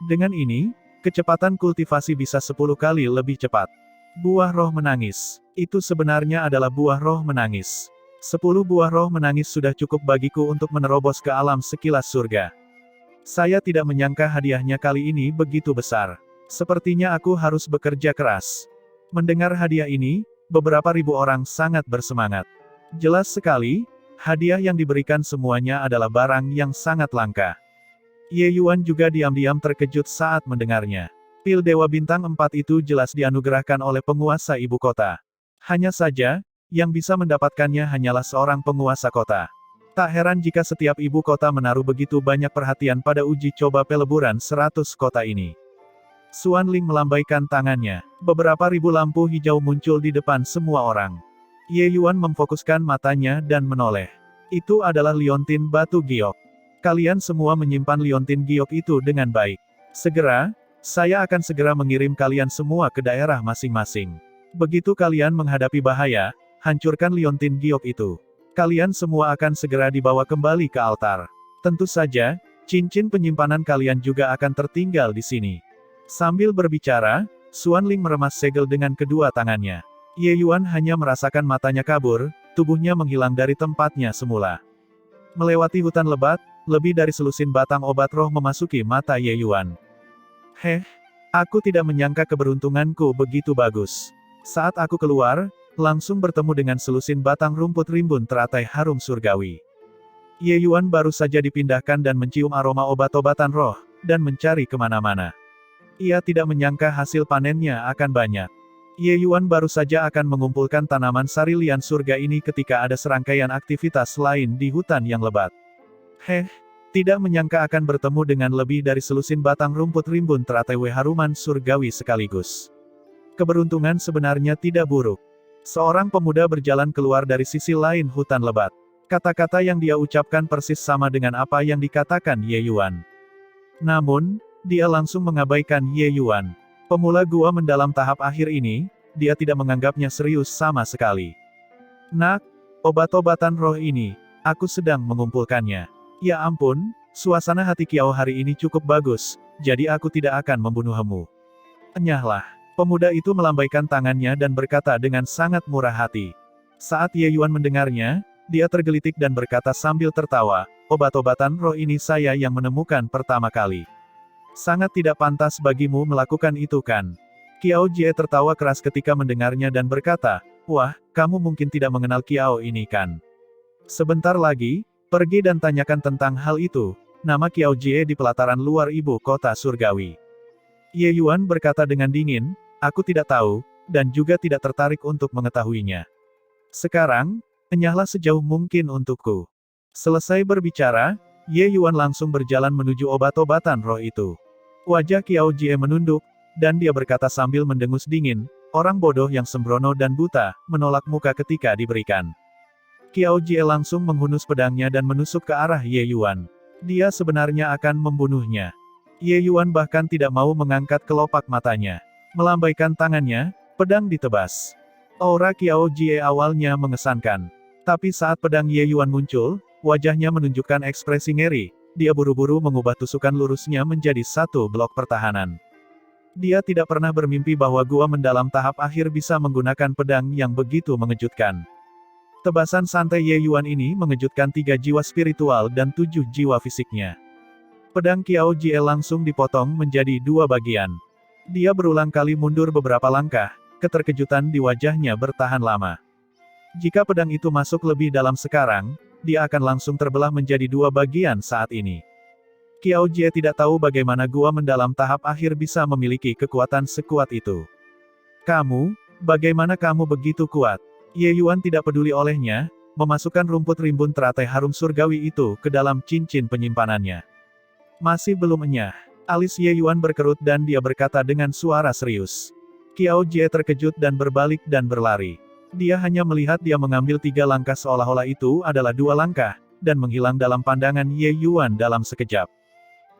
Dengan ini, kecepatan kultivasi bisa 10 kali lebih cepat. Buah roh menangis. Itu sebenarnya adalah buah roh menangis. 10 buah roh menangis sudah cukup bagiku untuk menerobos ke alam sekilas surga. Saya tidak menyangka hadiahnya kali ini begitu besar. Sepertinya aku harus bekerja keras. Mendengar hadiah ini, beberapa ribu orang sangat bersemangat. Jelas sekali, hadiah yang diberikan semuanya adalah barang yang sangat langka. Ye Yuan juga diam-diam terkejut saat mendengarnya. Pil Dewa Bintang 4 itu jelas dianugerahkan oleh penguasa ibu kota. Hanya saja, yang bisa mendapatkannya hanyalah seorang penguasa kota. Tak heran jika setiap ibu kota menaruh begitu banyak perhatian pada uji coba peleburan 100 kota ini. Xuan Ling melambaikan tangannya. Beberapa ribu lampu hijau muncul di depan semua orang. Ye Yuan memfokuskan matanya dan menoleh. Itu adalah liontin batu giok. Kalian semua menyimpan liontin giok itu dengan baik. Segera, saya akan segera mengirim kalian semua ke daerah masing-masing. Begitu kalian menghadapi bahaya, hancurkan liontin giok itu. Kalian semua akan segera dibawa kembali ke altar. Tentu saja, cincin penyimpanan kalian juga akan tertinggal di sini. Sambil berbicara, Xuan Ling meremas segel dengan kedua tangannya. Ye Yuan hanya merasakan matanya kabur, tubuhnya menghilang dari tempatnya semula. Melewati hutan lebat, lebih dari selusin batang obat roh memasuki mata Ye Yuan. Aku tidak menyangka keberuntunganku begitu bagus. Saat aku keluar, langsung bertemu dengan selusin batang rumput rimbun teratai harum surgawi. Ye Yuan baru saja dipindahkan dan mencium aroma obat-obatan roh, dan mencari kemana-mana. Ia tidak menyangka hasil panennya akan banyak. Ye Yuan baru saja akan mengumpulkan tanaman sari lian surga ini ketika ada serangkaian aktivitas lain di hutan yang lebat. Tidak menyangka akan bertemu dengan lebih dari selusin batang rumput rimbun teratai haruman surgawi sekaligus. Keberuntungan sebenarnya tidak buruk. Seorang pemuda berjalan keluar dari sisi lain hutan lebat. Kata-kata yang dia ucapkan persis sama dengan apa yang dikatakan Ye Yuan. Namun, dia langsung mengabaikan Ye Yuan. Pemula gua mendalam tahap akhir ini, dia tidak menganggapnya serius sama sekali. Nak, obat-obatan roh ini, aku sedang mengumpulkannya. Ya ampun, suasana hati Kiao hari ini cukup bagus, jadi aku tidak akan membunuhmu. Enyahlah. Pemuda itu melambaikan tangannya dan berkata dengan sangat murah hati. Saat Ye Yuan mendengarnya, dia tergelitik dan berkata sambil tertawa, obat-obatan roh ini saya yang menemukan pertama kali. Sangat tidak pantas bagimu melakukan itu kan? Kiao Jie tertawa keras ketika mendengarnya dan berkata, wah, kamu mungkin tidak mengenal Kiao ini kan? Sebentar lagi, pergi dan tanyakan tentang hal itu, nama Kiao Jie di pelataran luar ibu kota surgawi. Ye Yuan berkata dengan dingin, aku tidak tahu, dan juga tidak tertarik untuk mengetahuinya. Sekarang, enyahlah sejauh mungkin untukku. Selesai berbicara, Ye Yuan langsung berjalan menuju obat-obatan roh itu. Wajah Kiao Jie menunduk, dan dia berkata sambil mendengus dingin, orang bodoh yang sembrono dan buta, menolak muka ketika diberikan. Kiao Jie langsung menghunus pedangnya dan menusuk ke arah Ye Yuan. Dia sebenarnya akan membunuhnya. Ye Yuan bahkan tidak mau mengangkat kelopak matanya. Melambaikan tangannya, pedang ditebas. Aura Kiao Jie awalnya mengesankan. Tapi saat pedang Ye Yuan muncul, wajahnya menunjukkan ekspresi ngeri. Dia buru-buru mengubah tusukan lurusnya menjadi satu blok pertahanan. Dia tidak pernah bermimpi bahwa gua mendalam tahap akhir bisa menggunakan pedang yang begitu mengejutkan. Tebasan santai Ye Yuan ini mengejutkan 3 jiwa spiritual dan 7 jiwa fisiknya. Pedang Kiao Jie langsung dipotong menjadi 2 bagian. Dia berulang kali mundur beberapa langkah, keterkejutan di wajahnya bertahan lama. Jika pedang itu masuk lebih dalam sekarang, dia akan langsung terbelah menjadi 2 bagian saat ini. Kiao Jie tidak tahu bagaimana gua mendalam tahap akhir bisa memiliki kekuatan sekuat itu. Bagaimana kamu begitu kuat? Ye Yuan tidak peduli olehnya, memasukkan rumput rimbun teratai harum surgawi itu ke dalam cincin penyimpanannya. Masih belum enyah. Alis Ye Yuan berkerut dan dia berkata dengan suara serius. Kiao Jie terkejut dan berbalik dan berlari. Dia hanya melihat dia mengambil 3 langkah seolah-olah itu adalah 2 langkah, dan menghilang dalam pandangan Ye Yuan dalam sekejap.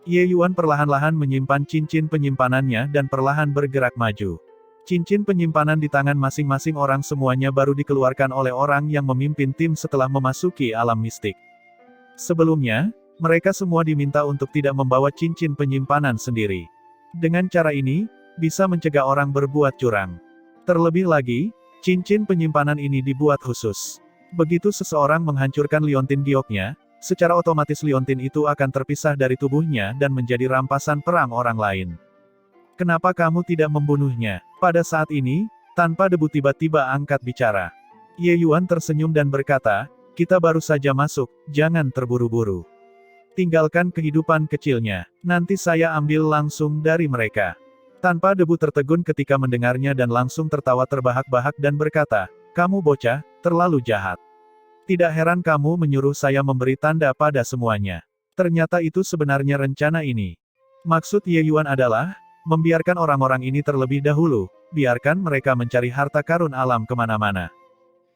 Ye Yuan perlahan-lahan menyimpan cincin penyimpanannya dan perlahan bergerak maju. Cincin penyimpanan di tangan masing-masing orang semuanya baru dikeluarkan oleh orang yang memimpin tim setelah memasuki alam mistik. Sebelumnya, mereka semua diminta untuk tidak membawa cincin penyimpanan sendiri. Dengan cara ini, bisa mencegah orang berbuat curang. Terlebih lagi, cincin penyimpanan ini dibuat khusus. Begitu seseorang menghancurkan liontin gioknya, secara otomatis liontin itu akan terpisah dari tubuhnya dan menjadi rampasan perang orang lain. Kenapa kamu tidak membunuhnya? Pada saat ini, tanpa debu tiba-tiba angkat bicara. Ye Yuan tersenyum dan berkata, kita baru saja masuk, jangan terburu-buru. Tinggalkan kehidupan kecilnya, nanti saya ambil langsung dari mereka. Tanpa debu tertegun ketika mendengarnya dan langsung tertawa terbahak-bahak dan berkata, kamu bocah, terlalu jahat. Tidak heran kamu menyuruh saya memberi tanda pada semuanya. Ternyata itu sebenarnya rencana ini. Maksud Ye Yuan adalah, membiarkan orang-orang ini terlebih dahulu, biarkan mereka mencari harta karun alam kemana-mana.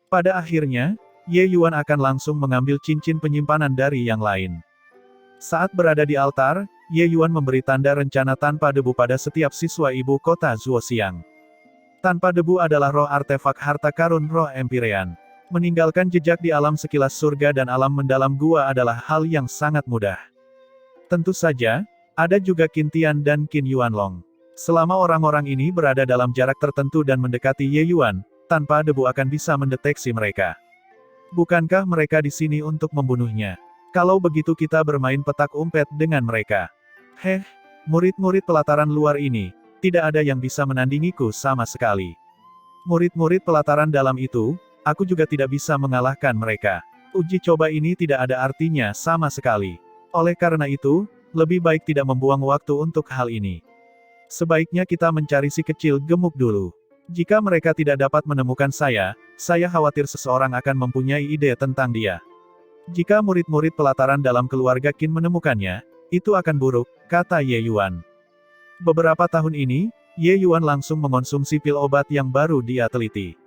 Pada akhirnya, Ye Yuan akan langsung mengambil cincin penyimpanan dari yang lain. Saat berada di altar, Ye Yuan memberi tanda rencana tanpa debu pada setiap siswa ibu kota Zuoxiang. Tanpa debu adalah roh artefak harta karun roh Empyrean. Meninggalkan jejak di alam sekilas surga dan alam mendalam gua adalah hal yang sangat mudah. Tentu saja, ada juga Qin Tian dan Qin Yuanlong. Selama orang-orang ini berada dalam jarak tertentu dan mendekati Ye Yuan, tanpa debu akan bisa mendeteksi mereka. Bukankah mereka di sini untuk membunuhnya? Kalau begitu kita bermain petak umpet dengan mereka. Heh, murid-murid pelataran luar ini, tidak ada yang bisa menandingiku sama sekali. Murid-murid pelataran dalam itu, aku juga tidak bisa mengalahkan mereka. Uji coba ini tidak ada artinya sama sekali. Oleh karena itu, lebih baik tidak membuang waktu untuk hal ini. Sebaiknya kita mencari si kecil gemuk dulu. Jika mereka tidak dapat menemukan saya khawatir seseorang akan mempunyai ide tentang dia. Jika murid-murid pelataran dalam keluarga Qin menemukannya, itu akan buruk, kata Ye Yuan. Beberapa tahun ini, Ye Yuan langsung mengonsumsi pil obat yang baru dia teliti.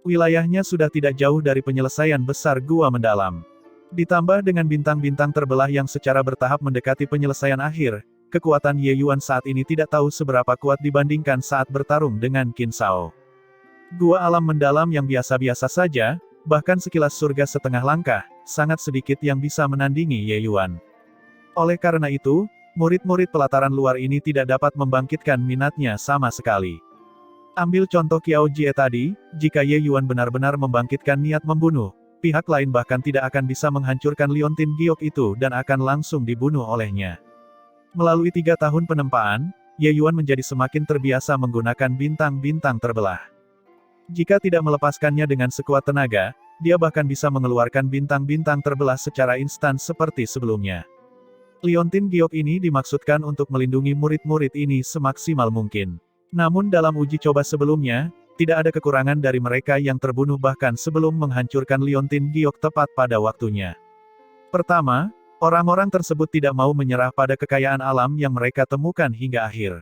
Wilayahnya sudah tidak jauh dari penyelesaian besar gua mendalam. Ditambah dengan bintang-bintang terbelah yang secara bertahap mendekati penyelesaian akhir, kekuatan Ye Yuan saat ini tidak tahu seberapa kuat dibandingkan saat bertarung dengan Qin Shao. Gua alam mendalam yang biasa-biasa saja, bahkan sekilas surga setengah langkah, sangat sedikit yang bisa menandingi Ye Yuan. Oleh karena itu, murid-murid pelataran luar ini tidak dapat membangkitkan minatnya sama sekali. Ambil contoh Qiao Jie tadi, jika Ye Yuan benar-benar membangkitkan niat membunuh, pihak lain bahkan tidak akan bisa menghancurkan liontin giok itu dan akan langsung dibunuh olehnya. Melalui 3 tahun penempaan, Ye Yuan menjadi semakin terbiasa menggunakan bintang-bintang terbelah. Jika tidak melepaskannya dengan sekuat tenaga, dia bahkan bisa mengeluarkan bintang-bintang terbelah secara instan seperti sebelumnya. Liontin giok ini dimaksudkan untuk melindungi murid-murid ini semaksimal mungkin. Namun dalam uji coba sebelumnya, tidak ada kekurangan dari mereka yang terbunuh bahkan sebelum menghancurkan liontin giok tepat pada waktunya. Pertama, orang-orang tersebut tidak mau menyerah pada kekayaan alam yang mereka temukan hingga akhir.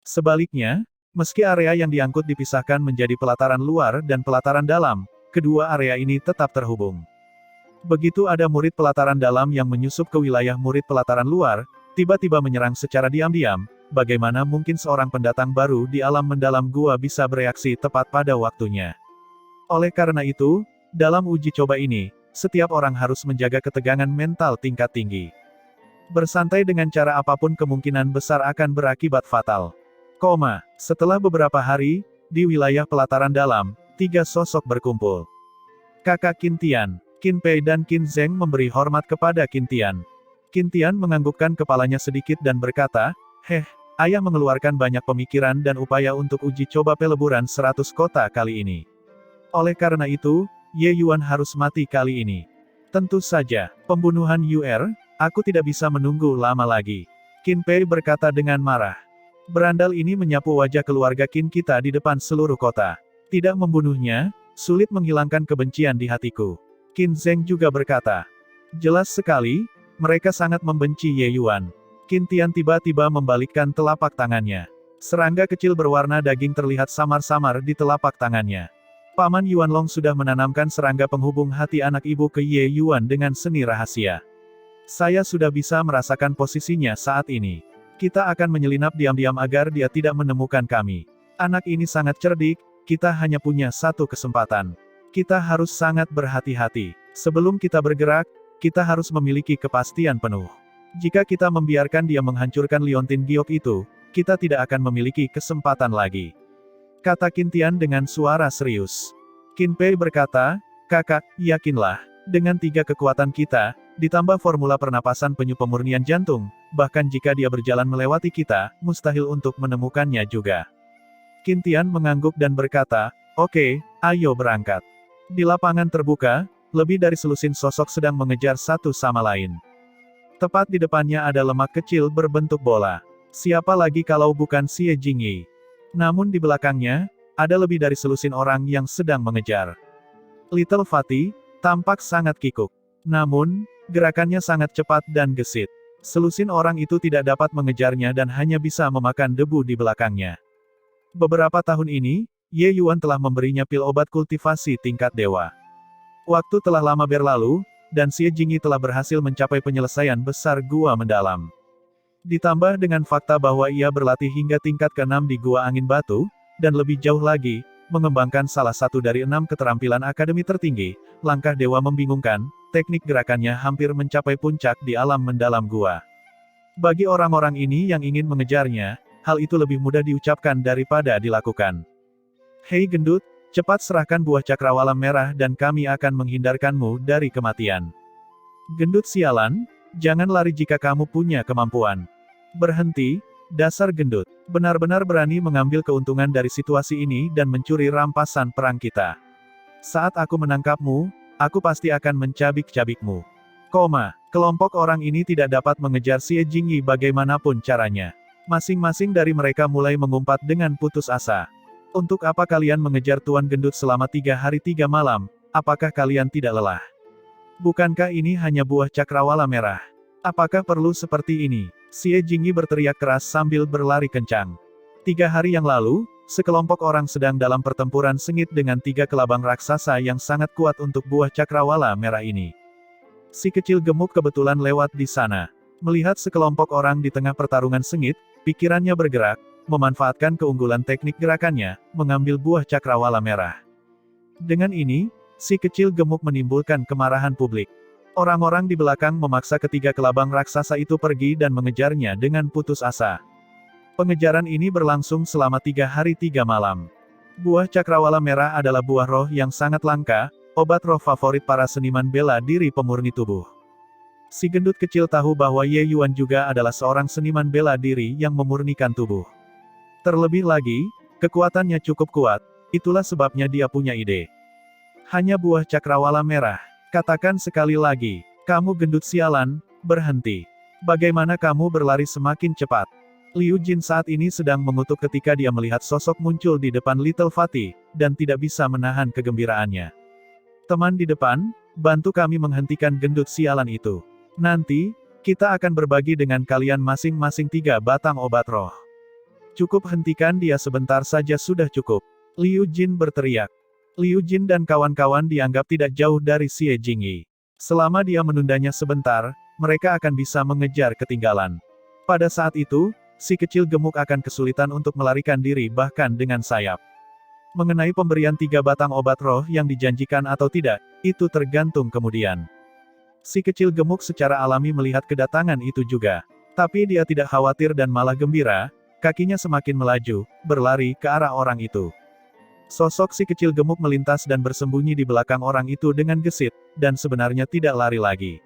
Sebaliknya, meski area yang diangkut dipisahkan menjadi pelataran luar dan pelataran dalam, kedua area ini tetap terhubung. Begitu ada murid pelataran dalam yang menyusup ke wilayah murid pelataran luar, tiba-tiba menyerang secara diam-diam, bagaimana mungkin seorang pendatang baru di alam mendalam gua bisa bereaksi tepat pada waktunya? Oleh karena itu, dalam uji coba ini, setiap orang harus menjaga ketegangan mental tingkat tinggi. Bersantai dengan cara apapun kemungkinan besar akan berakibat fatal. Setelah beberapa hari, di wilayah pelataran dalam, 3 sosok berkumpul. Kakak Qin Tian, Qin Pei dan Qin Zheng memberi hormat kepada Qin Tian. Qin Tian menganggukkan kepalanya sedikit dan berkata, ayah mengeluarkan banyak pemikiran dan upaya untuk uji coba peleburan 100 kota kali ini. Oleh karena itu, Ye Yuan harus mati kali ini. Tentu saja, pembunuhan Yuer, aku tidak bisa menunggu lama lagi. Qin Pei berkata dengan marah. Berandal ini menyapu wajah keluarga Qin kita di depan seluruh kota. Tidak membunuhnya, sulit menghilangkan kebencian di hatiku. Qin Zheng juga berkata. Jelas sekali, mereka sangat membenci Ye Yuan. Qin Tian tiba-tiba membalikkan telapak tangannya. Serangga kecil berwarna daging terlihat samar-samar di telapak tangannya. Paman Yuanlong sudah menanamkan serangga penghubung hati anak ibu ke Ye Yuan dengan seni rahasia. Saya sudah bisa merasakan posisinya saat ini. Kita akan menyelinap diam-diam agar dia tidak menemukan kami. Anak ini sangat cerdik, kita hanya punya satu kesempatan. Kita harus sangat berhati-hati. Sebelum kita bergerak, kita harus memiliki kepastian penuh. Jika kita membiarkan dia menghancurkan liontin giok itu, kita tidak akan memiliki kesempatan lagi. Kata Qin Tian dengan suara serius. Qin Pei berkata, kakak, yakinlah, dengan 3 kekuatan kita, ditambah formula pernapasan penyu pemurnian jantung, bahkan jika dia berjalan melewati kita, mustahil untuk menemukannya juga. Qin Tian mengangguk dan berkata, oke, ayo berangkat. Di lapangan terbuka, lebih dari selusin sosok sedang mengejar satu sama lain. Tepat di depannya ada lemak kecil berbentuk bola. Siapa lagi kalau bukan Xie Jingyi? Namun di belakangnya, ada lebih dari selusin orang yang sedang mengejar. Little Fatty tampak sangat kikuk. Namun, gerakannya sangat cepat dan gesit. Selusin orang itu tidak dapat mengejarnya dan hanya bisa memakan debu di belakangnya. Beberapa tahun ini, Ye Yuan telah memberinya pil obat kultivasi tingkat dewa. Waktu telah lama berlalu, dan Xie Jingyi telah berhasil mencapai penyelesaian besar gua mendalam. Ditambah dengan fakta bahwa ia berlatih hingga tingkat ke-6 di Gua Angin Batu, dan lebih jauh lagi, mengembangkan salah satu dari 6 keterampilan akademi tertinggi, langkah dewa membingungkan, teknik gerakannya hampir mencapai puncak di alam mendalam gua. Bagi orang-orang ini yang ingin mengejarnya, hal itu lebih mudah diucapkan daripada dilakukan. Hei gendut, cepat serahkan buah cakrawala merah dan kami akan menghindarkanmu dari kematian. Gendut sialan, jangan lari jika kamu punya kemampuan. Berhenti, dasar gendut. Benar-benar berani mengambil keuntungan dari situasi ini dan mencuri rampasan perang kita. Saat aku menangkapmu, aku pasti akan mencabik-cabikmu. Kelompok orang ini tidak dapat mengejar Xie Jingyi bagaimanapun caranya. Masing-masing dari mereka mulai mengumpat dengan putus asa. Untuk apa kalian mengejar Tuan Gendut selama 3 hari 3 malam? Apakah kalian tidak lelah? Bukankah ini hanya buah cakrawala merah? Apakah perlu seperti ini? Xie Jingyi berteriak keras sambil berlari kencang. 3 hari yang lalu, sekelompok orang sedang dalam pertempuran sengit dengan 3 kelabang raksasa yang sangat kuat untuk buah cakrawala merah ini. Si kecil gemuk kebetulan lewat di sana. Melihat sekelompok orang di tengah pertarungan sengit, pikirannya bergerak, memanfaatkan keunggulan teknik gerakannya, mengambil buah cakrawala merah. Dengan ini, si kecil gemuk menimbulkan kemarahan publik. Orang-orang di belakang memaksa ketiga kelabang raksasa itu pergi dan mengejarnya dengan putus asa. Pengejaran ini berlangsung selama 3 hari 3 malam. Buah cakrawala merah adalah buah roh yang sangat langka, obat roh favorit para seniman bela diri pemurni tubuh. Si gendut kecil tahu bahwa Ye Yuan juga adalah seorang seniman bela diri yang memurnikan tubuh. Terlebih lagi, kekuatannya cukup kuat, itulah sebabnya dia punya ide. Hanya buah cakrawala merah. Katakan sekali lagi, kamu gendut sialan, berhenti. Bagaimana kamu berlari semakin cepat? Liu Jin saat ini sedang mengutuk ketika dia melihat sosok muncul di depan Little Fatty, dan tidak bisa menahan kegembiraannya. Teman di depan, bantu kami menghentikan gendut sialan itu. Nanti, kita akan berbagi dengan kalian masing-masing 3 batang obat roh. Cukup hentikan dia sebentar saja sudah cukup. Liu Jin berteriak. Liu Jin dan kawan-kawan dianggap tidak jauh dari Xie Jingyi. Selama dia menundanya sebentar, mereka akan bisa mengejar ketinggalan. Pada saat itu, si kecil gemuk akan kesulitan untuk melarikan diri bahkan dengan sayap. Mengenai pemberian 3 batang obat roh yang dijanjikan atau tidak, itu tergantung kemudian. Si kecil gemuk secara alami melihat kedatangan itu juga. Tapi dia tidak khawatir dan malah gembira, kakinya semakin melaju, berlari ke arah orang itu. Sosok si kecil gemuk melintas dan bersembunyi di belakang orang itu dengan gesit, dan sebenarnya tidak lari lagi.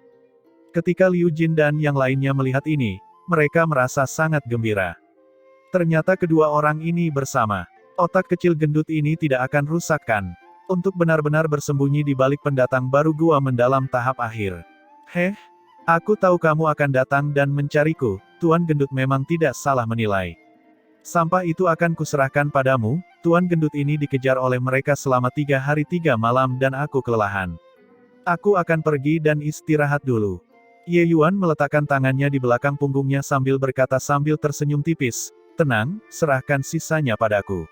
Ketika Liu Jin dan yang lainnya melihat ini, mereka merasa sangat gembira. Ternyata kedua orang ini bersama. Otak kecil gendut ini tidak akan rusakkan. Untuk benar-benar bersembunyi di balik pendatang baru gua mendalam tahap akhir. Aku tahu kamu akan datang dan mencariku, Tuan Gendut memang tidak salah menilai. Sampah itu akan kuserahkan padamu, Tuan Gendut ini dikejar oleh mereka selama 3 hari 3 malam dan aku kelelahan. Aku akan pergi dan istirahat dulu. Ye Yuan meletakkan tangannya di belakang punggungnya sambil berkata sambil tersenyum tipis, tenang, serahkan sisanya padaku.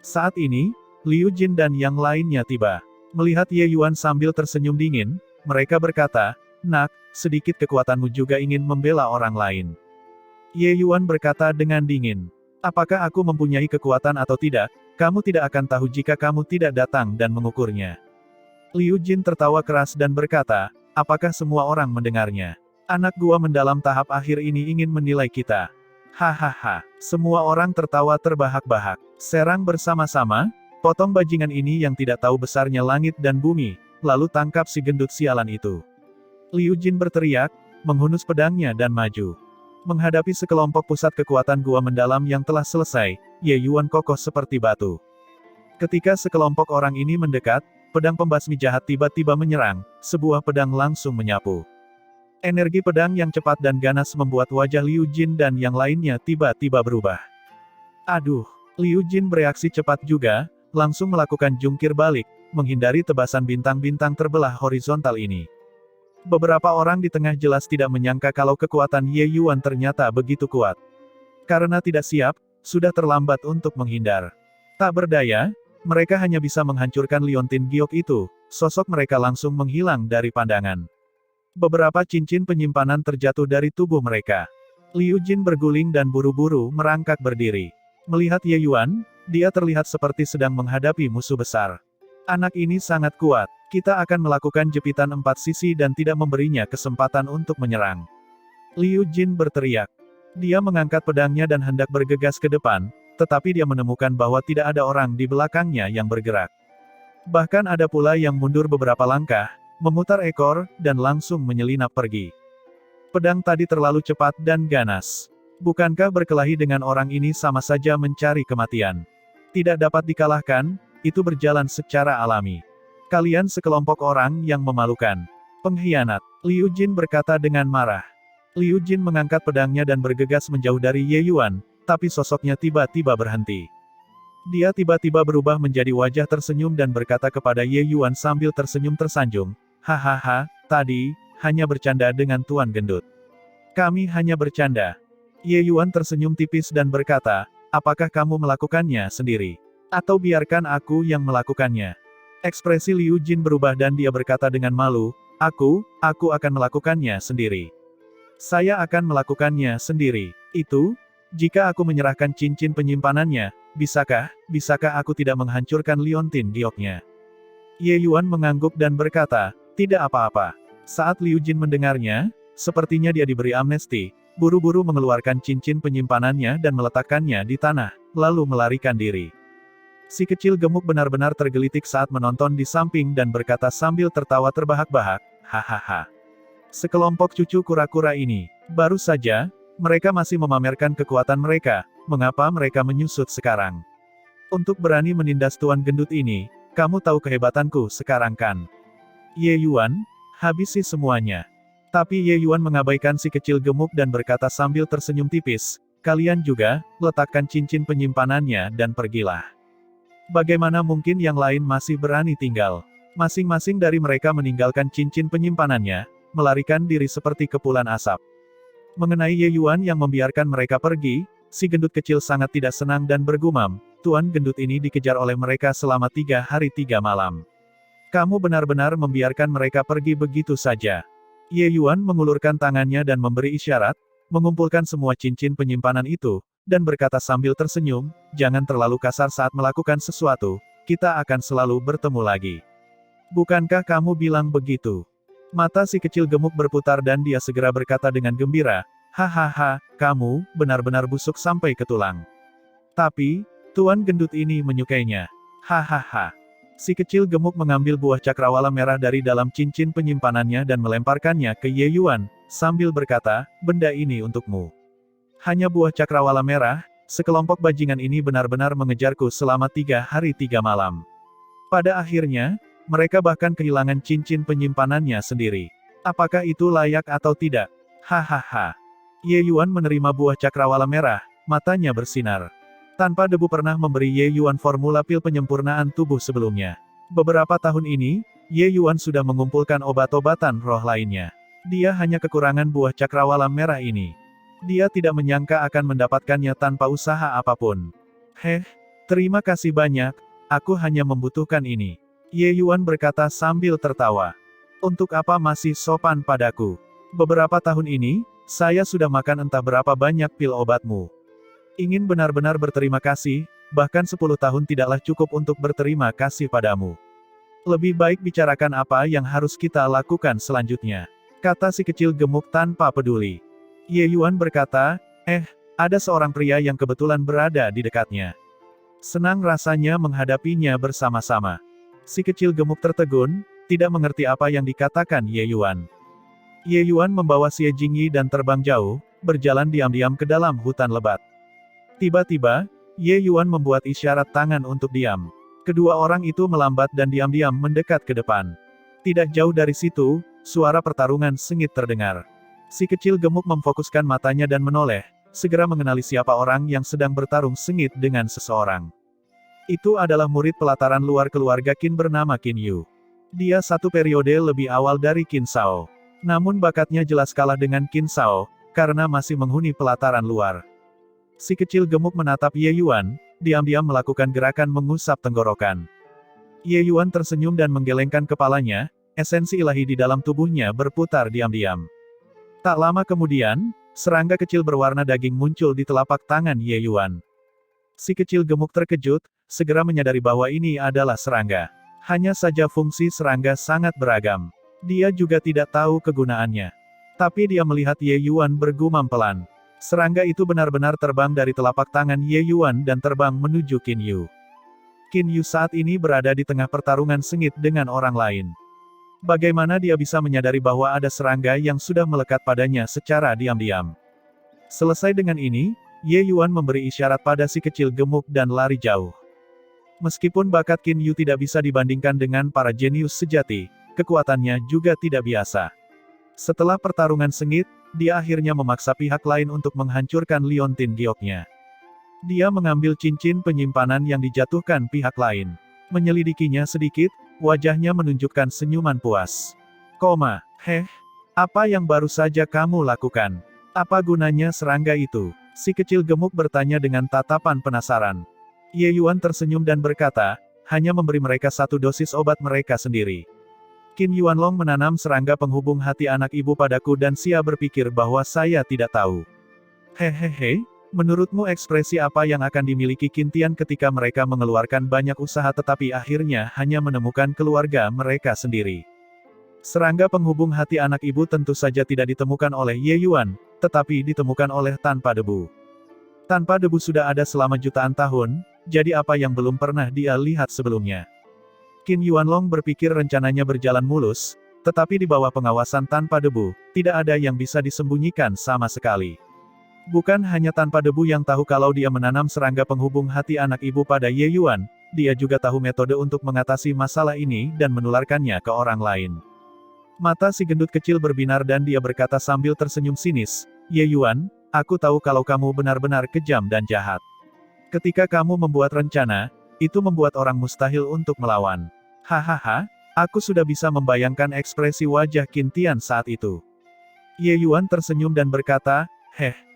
Saat ini, Liu Jin dan yang lainnya tiba. Melihat Ye Yuan sambil tersenyum dingin, mereka berkata, "Nak, sedikit kekuatanmu juga ingin membela orang lain." Ye Yuan berkata dengan dingin, "Apakah aku mempunyai kekuatan atau tidak, kamu tidak akan tahu jika kamu tidak datang dan mengukurnya." Liu Jin tertawa keras dan berkata, "Apakah semua orang mendengarnya? Anak gua mendalam tahap akhir ini ingin menilai kita." Hahaha, semua orang tertawa terbahak-bahak. Serang bersama-sama, potong bajingan ini yang tidak tahu besarnya langit dan bumi, lalu tangkap si gendut sialan itu. Liu Jin berteriak, menghunus pedangnya dan maju. Menghadapi sekelompok pusat kekuatan gua mendalam yang telah selesai, Ye Yuan kokoh seperti batu. Ketika sekelompok orang ini mendekat, pedang pembasmi jahat tiba-tiba menyerang, sebuah pedang langsung menyapu. Energi pedang yang cepat dan ganas membuat wajah Liu Jin dan yang lainnya tiba-tiba berubah. Aduh, Liu Jin bereaksi cepat juga, langsung melakukan jungkir balik, menghindari tebasan bintang-bintang terbelah horizontal ini. Beberapa orang di tengah jelas tidak menyangka kalau kekuatan Ye Yuan ternyata begitu kuat. Karena tidak siap, sudah terlambat untuk menghindar. Tak berdaya, mereka hanya bisa menghancurkan liontin giok itu, sosok mereka langsung menghilang dari pandangan. Beberapa cincin penyimpanan terjatuh dari tubuh mereka. Liu Jin berguling dan buru-buru merangkak berdiri. Melihat Ye Yuan, dia terlihat seperti sedang menghadapi musuh besar. Anak ini sangat kuat, kita akan melakukan jepitan 4 sisi dan tidak memberinya kesempatan untuk menyerang. Liu Jin berteriak. Dia mengangkat pedangnya dan hendak bergegas ke depan, tetapi dia menemukan bahwa tidak ada orang di belakangnya yang bergerak. Bahkan ada pula yang mundur beberapa langkah, memutar ekor, dan langsung menyelinap pergi. Pedang tadi terlalu cepat dan ganas. Bukankah berkelahi dengan orang ini sama saja mencari kematian? Tidak dapat dikalahkan, itu berjalan secara alami. Kalian sekelompok orang yang memalukan. Pengkhianat, Liu Jin berkata dengan marah. Liu Jin mengangkat pedangnya dan bergegas menjauh dari Ye Yuan, tapi sosoknya tiba-tiba berhenti. Dia tiba-tiba berubah menjadi wajah tersenyum dan berkata kepada Ye Yuan sambil tersenyum tersanjung, "Hahaha, tadi, hanya bercanda dengan Tuan Gendut. Kami hanya bercanda." Ye Yuan tersenyum tipis dan berkata, "Apakah kamu melakukannya sendiri? Atau biarkan aku yang melakukannya?" Ekspresi Liu Jin berubah dan dia berkata dengan malu, Aku akan melakukannya sendiri. Saya akan melakukannya sendiri. Itu, jika aku menyerahkan cincin penyimpanannya, bisakah aku tidak menghancurkan liontin gioknya?" Ye Yuan mengangguk dan berkata, "Tidak apa-apa." Saat Liu Jin mendengarnya, sepertinya dia diberi amnesti, buru-buru mengeluarkan cincin penyimpanannya dan meletakkannya di tanah, lalu melarikan diri. Si kecil gemuk benar-benar tergelitik saat menonton di samping dan berkata sambil tertawa terbahak-bahak, "Hahaha. Sekelompok cucu kura-kura ini, baru saja, mereka masih memamerkan kekuatan mereka, mengapa mereka menyusut sekarang? Untuk berani menindas Tuan Gendut ini, kamu tahu kehebatanku sekarang kan? Ye Yuan, habisi semuanya." Tapi Ye Yuan mengabaikan si kecil gemuk dan berkata sambil tersenyum tipis, "Kalian juga, letakkan cincin penyimpanannya dan pergilah." Bagaimana mungkin yang lain masih berani tinggal? Masing-masing dari mereka meninggalkan cincin penyimpanannya, melarikan diri seperti kepulan asap. Mengenai Ye Yuan yang membiarkan mereka pergi, si gendut kecil sangat tidak senang dan bergumam, "Tuan Gendut ini dikejar oleh mereka selama 3 hari 3 malam. Kamu benar-benar membiarkan mereka pergi begitu saja." Ye Yuan mengulurkan tangannya dan memberi isyarat, mengumpulkan semua cincin penyimpanan itu, dan berkata sambil tersenyum, "Jangan terlalu kasar saat melakukan sesuatu, kita akan selalu bertemu lagi. Bukankah kamu bilang begitu?" Mata si kecil gemuk berputar dan dia segera berkata dengan gembira, "Hahaha, kamu, benar-benar busuk sampai ke tulang. Tapi, Tuan Gendut ini menyukainya. Hahaha." Si kecil gemuk mengambil buah cakrawala merah dari dalam cincin penyimpanannya dan melemparkannya ke Ye Yuan, sambil berkata, "Benda ini untukmu. Hanya buah cakrawala merah, sekelompok bajingan ini benar-benar mengejarku selama 3 hari 3 malam. Pada akhirnya, mereka bahkan kehilangan cincin penyimpanannya sendiri. Apakah itu layak atau tidak? Hahaha." Ye Yuan menerima buah cakrawala merah, matanya bersinar. Tanpa debu pernah memberi Ye Yuan formula pil penyempurnaan tubuh sebelumnya. Beberapa tahun ini, Ye Yuan sudah mengumpulkan obat-obatan roh lainnya. Dia hanya kekurangan buah cakrawala merah ini. Dia tidak menyangka akan mendapatkannya tanpa usaha apapun. Terima kasih banyak. Aku hanya membutuhkan ini. Ye Yuan berkata sambil tertawa. Untuk apa masih sopan padaku? Beberapa tahun ini, saya sudah makan entah berapa banyak pil obatmu. Ingin benar-benar berterima kasih, bahkan 10 tahun tidaklah cukup untuk berterima kasih padamu. Lebih baik bicarakan apa yang harus kita lakukan selanjutnya. Kata si kecil gemuk tanpa peduli. Ye Yuan berkata, ada seorang pria yang kebetulan berada di dekatnya. Senang rasanya menghadapinya bersama-sama. Si kecil gemuk tertegun, tidak mengerti apa yang dikatakan Ye Yuan. Ye Yuan membawa Xie Jingyi dan terbang jauh, berjalan diam-diam ke dalam hutan lebat. Tiba-tiba, Ye Yuan membuat isyarat tangan untuk diam. Kedua orang itu melambat dan diam-diam mendekat ke depan. Tidak jauh dari situ, suara pertarungan sengit terdengar. Si kecil gemuk memfokuskan matanya dan menoleh, segera mengenali siapa orang yang sedang bertarung sengit dengan seseorang. Itu adalah murid pelataran luar keluarga Qin bernama Qin Yu. Dia satu periode lebih awal dari Qin Shao. Namun bakatnya jelas kalah dengan Qin Shao, karena masih menghuni pelataran luar. Si kecil gemuk menatap Ye Yuan, diam-diam melakukan gerakan mengusap tenggorokan. Ye Yuan tersenyum dan menggelengkan kepalanya, esensi ilahi di dalam tubuhnya berputar diam-diam. Tak lama kemudian, serangga kecil berwarna daging muncul di telapak tangan Ye Yuan. Si kecil gemuk terkejut, segera menyadari bahwa ini adalah serangga. Hanya saja fungsi serangga sangat beragam. Dia juga tidak tahu kegunaannya. Tapi dia melihat Ye Yuan bergumam pelan. Serangga itu benar-benar terbang dari telapak tangan Ye Yuan dan terbang menuju Qin Yu. Qin Yu saat ini berada di tengah pertarungan sengit dengan orang lain. Bagaimana dia bisa menyadari bahwa ada serangga yang sudah melekat padanya secara diam-diam? Selesai dengan ini, Ye Yuan memberi isyarat pada si kecil gemuk dan lari jauh. Meskipun bakat Qin Yu tidak bisa dibandingkan dengan para jenius sejati, kekuatannya juga tidak biasa. Setelah pertarungan sengit, dia akhirnya memaksa pihak lain untuk menghancurkan liontin gioknya. Dia mengambil cincin penyimpanan yang dijatuhkan pihak lain. Menyelidikinya sedikit, wajahnya menunjukkan senyuman puas. Apa yang baru saja kamu lakukan? Apa gunanya serangga itu? Si kecil gemuk bertanya dengan tatapan penasaran. Ye Yuan tersenyum dan berkata, hanya memberi mereka 1 dosis obat mereka sendiri. Qin Yuanlong menanam serangga penghubung hati anak ibu padaku dan Sia berpikir bahwa saya tidak tahu. Menurutmu ekspresi apa yang akan dimiliki Qin Tian ketika mereka mengeluarkan banyak usaha tetapi akhirnya hanya menemukan keluarga mereka sendiri? Serangga penghubung hati anak ibu tentu saja tidak ditemukan oleh Ye Yuan, tetapi ditemukan oleh tanpa debu. Tanpa debu sudah ada selama jutaan tahun, jadi apa yang belum pernah dia lihat sebelumnya? Qin Yuanlong berpikir rencananya berjalan mulus, tetapi di bawah pengawasan tanpa debu, tidak ada yang bisa disembunyikan sama sekali. Bukan hanya tanpa debu yang tahu kalau dia menanam serangga penghubung hati anak ibu pada Ye Yuan, dia juga tahu metode untuk mengatasi masalah ini dan menularkannya ke orang lain. Mata si gendut kecil berbinar dan dia berkata sambil tersenyum sinis, Ye Yuan, aku tahu kalau kamu benar-benar kejam dan jahat. Ketika kamu membuat rencana, itu membuat orang mustahil untuk melawan. Aku sudah bisa membayangkan ekspresi wajah Qin Tian saat itu. Ye Yuan tersenyum dan berkata,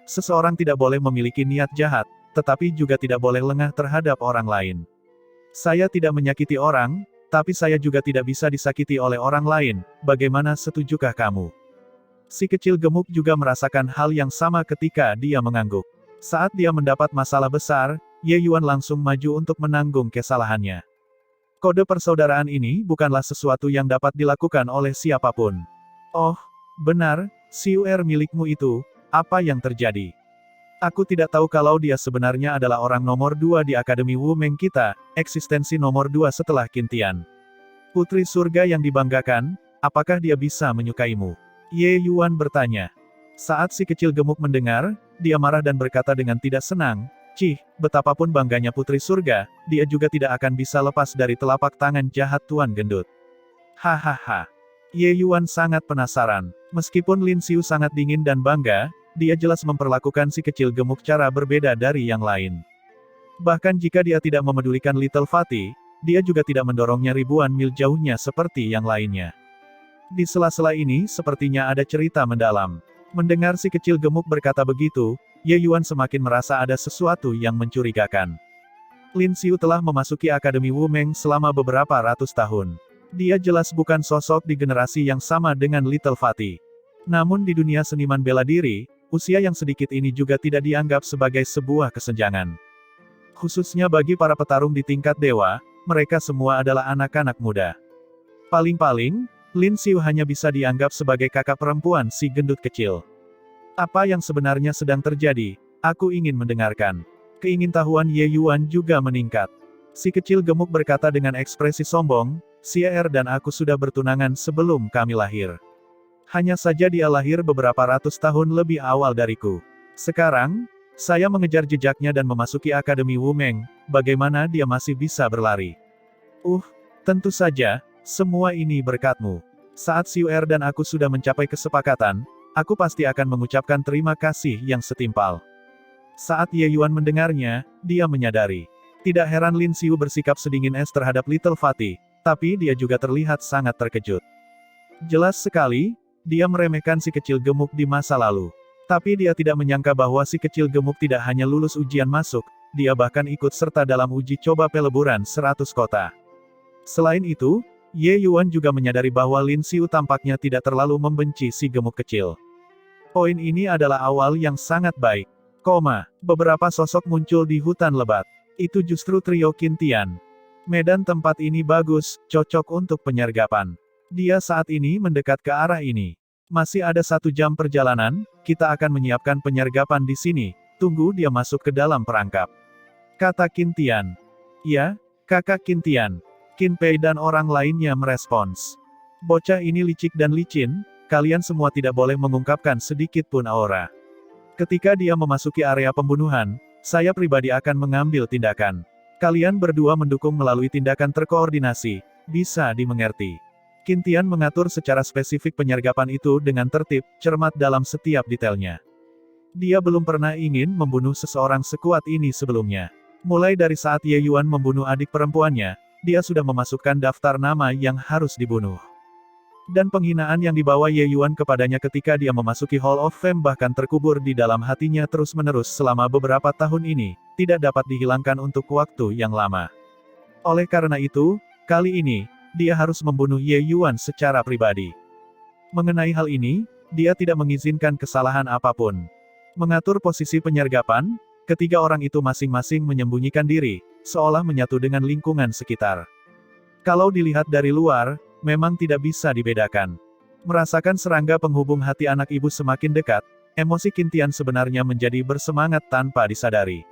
seseorang tidak boleh memiliki niat jahat, tetapi juga tidak boleh lengah terhadap orang lain. Saya tidak menyakiti orang, tapi saya juga tidak bisa disakiti oleh orang lain, bagaimana setujukah kamu? Si kecil gemuk juga merasakan hal yang sama ketika dia mengangguk. Saat dia mendapat masalah besar, Ye Yuan langsung maju untuk menanggung kesalahannya. Kode persaudaraan ini bukanlah sesuatu yang dapat dilakukan oleh siapapun. Oh, benar, siuer milikmu itu, apa yang terjadi? Aku tidak tahu kalau dia sebenarnya adalah orang nomor 2 di Akademi Wu Meng kita, eksistensi nomor 2 setelah Qin Tian. Putri surga yang dibanggakan, apakah dia bisa menyukaimu? Ye Yuan bertanya. Saat si kecil gemuk mendengar, dia marah dan berkata dengan tidak senang, betapapun bangganya putri surga, dia juga tidak akan bisa lepas dari telapak tangan jahat Tuan Gendut. Ye Yuan sangat penasaran. Meskipun Lin Xiu sangat dingin dan bangga, dia jelas memperlakukan si kecil gemuk cara berbeda dari yang lain. Bahkan jika dia tidak memedulikan Little Fatty, dia juga tidak mendorongnya ribuan mil jauhnya seperti yang lainnya. Di sela-sela ini sepertinya ada cerita mendalam. Mendengar si kecil gemuk berkata begitu, Ye Yuan semakin merasa ada sesuatu yang mencurigakan. Lin Xiu telah memasuki Akademi Wumeng selama beberapa ratus tahun. Dia jelas bukan sosok di generasi yang sama dengan Little Fatty. Namun di dunia seniman bela diri, usia yang sedikit ini juga tidak dianggap sebagai sebuah kesenjangan. Khususnya bagi para petarung di tingkat dewa, mereka semua adalah anak-anak muda. Paling-paling, Lin Xiu hanya bisa dianggap sebagai kakak perempuan si gendut kecil. Apa yang sebenarnya sedang terjadi? Aku ingin mendengarkan. Keingintahuan Ye Yuan juga meningkat. Si kecil gemuk berkata dengan ekspresi sombong, Xier dan aku sudah bertunangan sebelum kami lahir. Hanya saja dia lahir beberapa ratus tahun lebih awal dariku. Sekarang, saya mengejar jejaknya dan memasuki Akademi Wumeng, bagaimana dia masih bisa berlari? Tentu saja, semua ini berkatmu. Saat Xier dan aku sudah mencapai kesepakatan, aku pasti akan mengucapkan terima kasih yang setimpal. Saat Ye Yuan mendengarnya, dia menyadari. Tidak heran Lin Xiu bersikap sedingin es terhadap Little Fatty, tapi dia juga terlihat sangat terkejut. Jelas sekali, dia meremehkan si kecil gemuk di masa lalu. Tapi dia tidak menyangka bahwa si kecil gemuk tidak hanya lulus ujian masuk, dia bahkan ikut serta dalam uji coba peleburan 100 kota. Selain itu, Ye Yuan juga menyadari bahwa Lin Xiu tampaknya tidak terlalu membenci si gemuk kecil. Poin ini adalah awal yang sangat baik. Beberapa sosok muncul di hutan lebat. Itu justru trio Qin Tian. Medan tempat ini bagus, cocok untuk penyergapan. Dia saat ini mendekat ke arah ini. Masih ada 1 jam perjalanan, kita akan menyiapkan penyergapan di sini, tunggu dia masuk ke dalam perangkap. Kata Qin Tian. Ya, kakak Qin Tian. Qin Pei dan orang lainnya merespons. Bocah ini licik dan licin, kalian semua tidak boleh mengungkapkan sedikit pun aura. Ketika dia memasuki area pembunuhan, saya pribadi akan mengambil tindakan. Kalian berdua mendukung melalui tindakan terkoordinasi, bisa dimengerti. Qin Tian mengatur secara spesifik penyergapan itu dengan tertib, cermat dalam setiap detailnya. Dia belum pernah ingin membunuh seseorang sekuat ini sebelumnya. Mulai dari saat Ye Yuan membunuh adik perempuannya, dia sudah memasukkan daftar nama yang harus dibunuh. Dan penghinaan yang dibawa Ye Yuan kepadanya ketika dia memasuki Hall of Fame bahkan terkubur di dalam hatinya terus-menerus selama beberapa tahun ini, tidak dapat dihilangkan untuk waktu yang lama. Oleh karena itu, kali ini, dia harus membunuh Ye Yuan secara pribadi. Mengenai hal ini, dia tidak mengizinkan kesalahan apapun. Mengatur posisi penyergapan, ketiga orang itu masing-masing menyembunyikan diri, seolah menyatu dengan lingkungan sekitar. Kalau dilihat dari luar, memang tidak bisa dibedakan. Merasakan serangga penghubung hati anak ibu semakin dekat, emosi Qin Tian sebenarnya menjadi bersemangat tanpa disadari.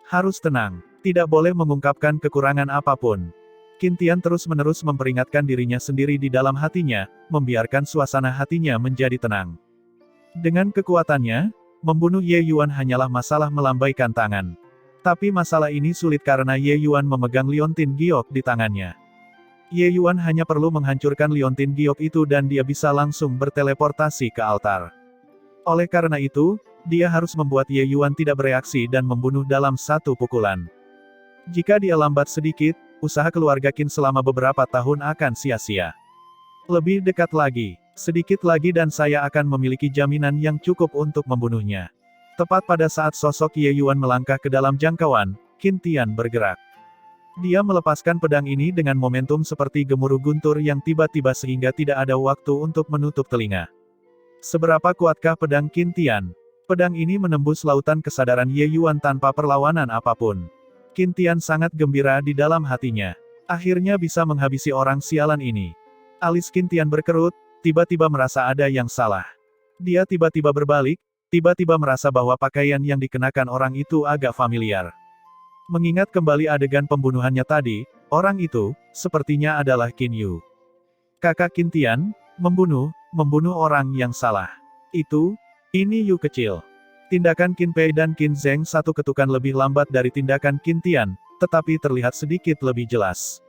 Harus tenang, tidak boleh mengungkapkan kekurangan apapun. Qin Tian terus-menerus memperingatkan dirinya sendiri di dalam hatinya, membiarkan suasana hatinya menjadi tenang. Dengan kekuatannya, membunuh Ye Yuan hanyalah masalah melambaikan tangan. Tapi masalah ini sulit karena Ye Yuan memegang liontin giok di tangannya. Ye Yuan hanya perlu menghancurkan liontin giok itu dan dia bisa langsung berteleportasi ke altar. Oleh karena itu, dia harus membuat Ye Yuan tidak bereaksi dan membunuh dalam 1 pukulan. Jika dia lambat sedikit, usaha keluarga Qin selama beberapa tahun akan sia-sia. Lebih dekat lagi, sedikit lagi dan saya akan memiliki jaminan yang cukup untuk membunuhnya. Tepat pada saat sosok Ye Yuan melangkah ke dalam jangkauan, Qin Tian bergerak. Dia melepaskan pedang ini dengan momentum seperti gemuruh guntur yang tiba-tiba sehingga tidak ada waktu untuk menutup telinga. Seberapa kuatkah pedang Qin Tian? Pedang ini menembus lautan kesadaran Ye Yuan tanpa perlawanan apapun. Qin Tian sangat gembira di dalam hatinya. Akhirnya bisa menghabisi orang sialan ini. Alis Qin Tian berkerut, tiba-tiba merasa ada yang salah. Dia tiba-tiba berbalik, tiba-tiba merasa bahwa pakaian yang dikenakan orang itu agak familiar. Mengingat kembali adegan pembunuhannya tadi, orang itu, sepertinya adalah Qin Yu. Kakak Qin Tian, membunuh orang yang salah. Ini Yu kecil. Tindakan Qin Pei dan Qin Zheng 1 ketukan lebih lambat dari tindakan Qin Tian, tetapi terlihat sedikit lebih jelas.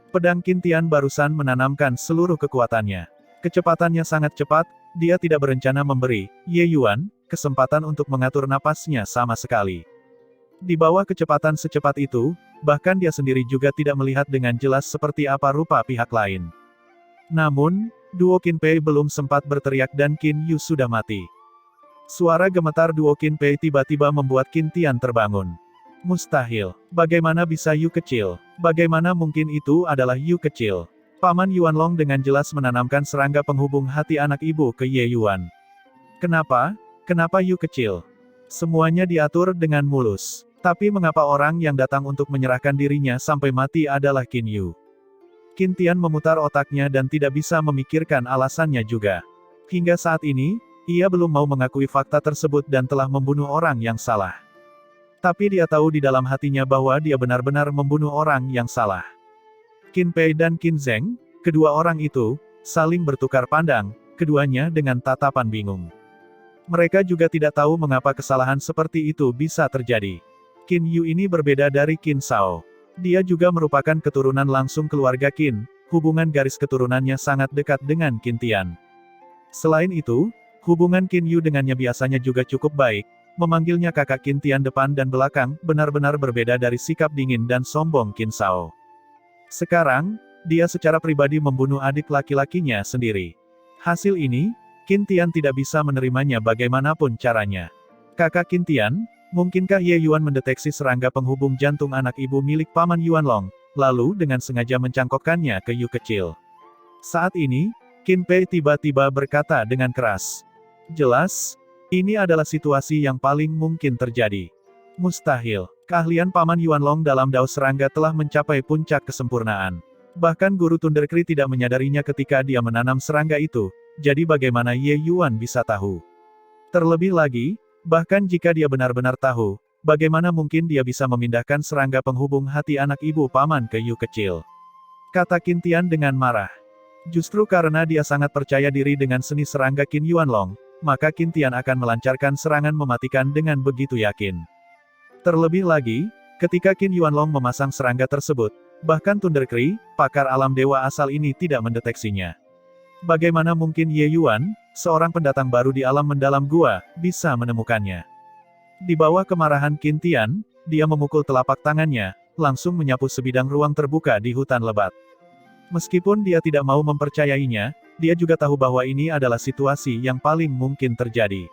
Pedang Qin Tian barusan menanamkan seluruh kekuatannya. Kecepatannya sangat cepat, dia tidak berencana memberi Ye Yuan kesempatan untuk mengatur napasnya sama sekali. Di bawah kecepatan secepat itu, bahkan dia sendiri juga tidak melihat dengan jelas seperti apa rupa pihak lain. Namun, duo Qin Pei belum sempat berteriak dan Qin Yu sudah mati. Suara gemetar duo Qin Pei tiba-tiba membuat Qin Tian terbangun. Mustahil. Bagaimana bisa Yu kecil? Bagaimana mungkin itu adalah Yu kecil? Paman Yuanlong dengan jelas menanamkan serangga penghubung hati anak ibu ke Ye Yuan. Kenapa? Kenapa Yu kecil? Semuanya diatur dengan mulus. Tapi mengapa orang yang datang untuk menyerahkan dirinya sampai mati adalah Qin Yu? Qin Tian memutar otaknya dan tidak bisa memikirkan alasannya juga. Hingga saat ini, ia belum mau mengakui fakta tersebut dan telah membunuh orang yang salah. Tapi dia tahu di dalam hatinya bahwa dia benar-benar membunuh orang yang salah. Qin Pei dan Qin Zheng, kedua orang itu, saling bertukar pandang, keduanya dengan tatapan bingung. Mereka juga tidak tahu mengapa kesalahan seperti itu bisa terjadi. Qin Yu ini berbeda dari Qin Shao. Dia juga merupakan keturunan langsung keluarga Qin, hubungan garis keturunannya sangat dekat dengan Qin Tian. Selain itu, hubungan Qin Yu dengannya biasanya juga cukup baik, memanggilnya kakak Qin Tian depan dan belakang, benar-benar berbeda dari sikap dingin dan sombong Qin Shao. Sekarang, dia secara pribadi membunuh adik laki-lakinya sendiri. Hasil ini, Qin Tian tidak bisa menerimanya bagaimanapun caranya. Kakak Qin Tian, mungkinkah Ye Yuan mendeteksi serangga penghubung jantung anak ibu milik Paman Yuanlong, lalu dengan sengaja mencangkokkannya ke Yu kecil? Saat ini, Qin Pei tiba-tiba berkata dengan keras. Jelas, ini adalah situasi yang paling mungkin terjadi. Mustahil. Keahlian Paman Yuanlong dalam dao serangga telah mencapai puncak kesempurnaan. Bahkan guru Thundercry tidak menyadarinya ketika dia menanam serangga itu, jadi bagaimana Ye Yuan bisa tahu? Terlebih lagi, bahkan jika dia benar-benar tahu, bagaimana mungkin dia bisa memindahkan serangga penghubung hati anak ibu Paman ke Yu kecil? Kata Qin Tian dengan marah. Justru karena dia sangat percaya diri dengan seni serangga Qin Yuanlong, maka Qin Tian akan melancarkan serangan mematikan dengan begitu yakin. Terlebih lagi, ketika Qin Yuanlong memasang serangga tersebut, bahkan Thundercry, pakar alam dewa asal ini tidak mendeteksinya. Bagaimana mungkin Ye Yuan, seorang pendatang baru di alam mendalam gua, bisa menemukannya? Di bawah kemarahan Qin Tian, dia memukul telapak tangannya, langsung menyapu sebidang ruang terbuka di hutan lebat. Meskipun dia tidak mau mempercayainya, dia juga tahu bahwa ini adalah situasi yang paling mungkin terjadi.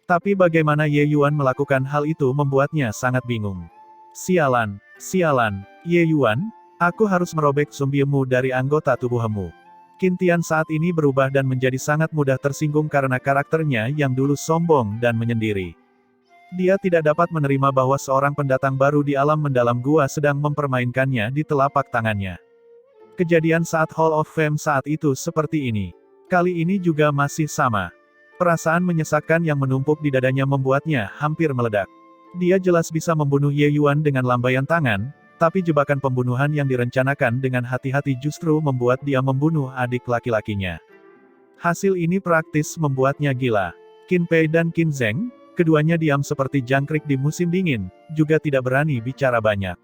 Tapi bagaimana Ye Yuan melakukan hal itu membuatnya sangat bingung. Sialan, sialan, Ye Yuan, aku harus merobek sumbiemu dari anggota tubuhmu. Qin Tian saat ini berubah dan menjadi sangat mudah tersinggung karena karakternya yang dulu sombong dan menyendiri. Dia tidak dapat menerima bahwa seorang pendatang baru di alam mendalam gua sedang mempermainkannya di telapak tangannya. Kejadian saat Hall of Fame saat itu seperti ini. Kali ini juga masih sama. Perasaan menyesakkan yang menumpuk di dadanya membuatnya hampir meledak. Dia jelas bisa membunuh Ye Yuan dengan lambaian tangan, tapi jebakan pembunuhan yang direncanakan dengan hati-hati justru membuat dia membunuh adik laki-lakinya. Hasil ini praktis membuatnya gila. Qin Pei dan Qin Zheng, keduanya diam seperti jangkrik di musim dingin, juga tidak berani bicara banyak.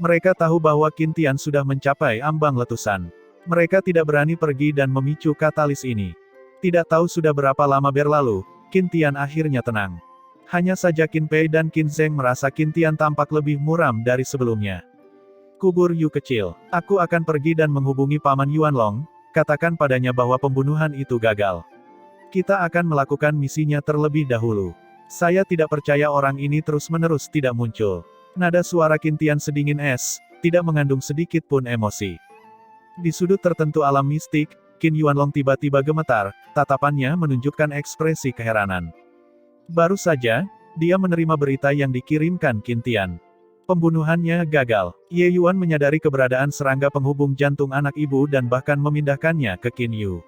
Mereka tahu bahwa Qin Tian sudah mencapai ambang letusan. Mereka tidak berani pergi dan memicu katalis ini. Tidak tahu sudah berapa lama berlalu, Qin Tian akhirnya tenang. Hanya saja Qin Pei dan Qin Zheng merasa Qin Tian tampak lebih muram dari sebelumnya. Kubur Yu kecil. Aku akan pergi dan menghubungi Paman Yuanlong, katakan padanya bahwa pembunuhan itu gagal. Kita akan melakukan misinya terlebih dahulu. Saya tidak percaya orang ini terus-menerus tidak muncul. Nada suara Qin Tian sedingin es, tidak mengandung sedikit pun emosi. Di sudut tertentu alam mistik, Qin Yuanlong tiba-tiba gemetar, tatapannya menunjukkan ekspresi keheranan. Baru saja, dia menerima berita yang dikirimkan Qin Tian. Pembunuhannya gagal. Ye Yuan menyadari keberadaan serangga penghubung jantung anak ibu dan bahkan memindahkannya ke Qin Yu.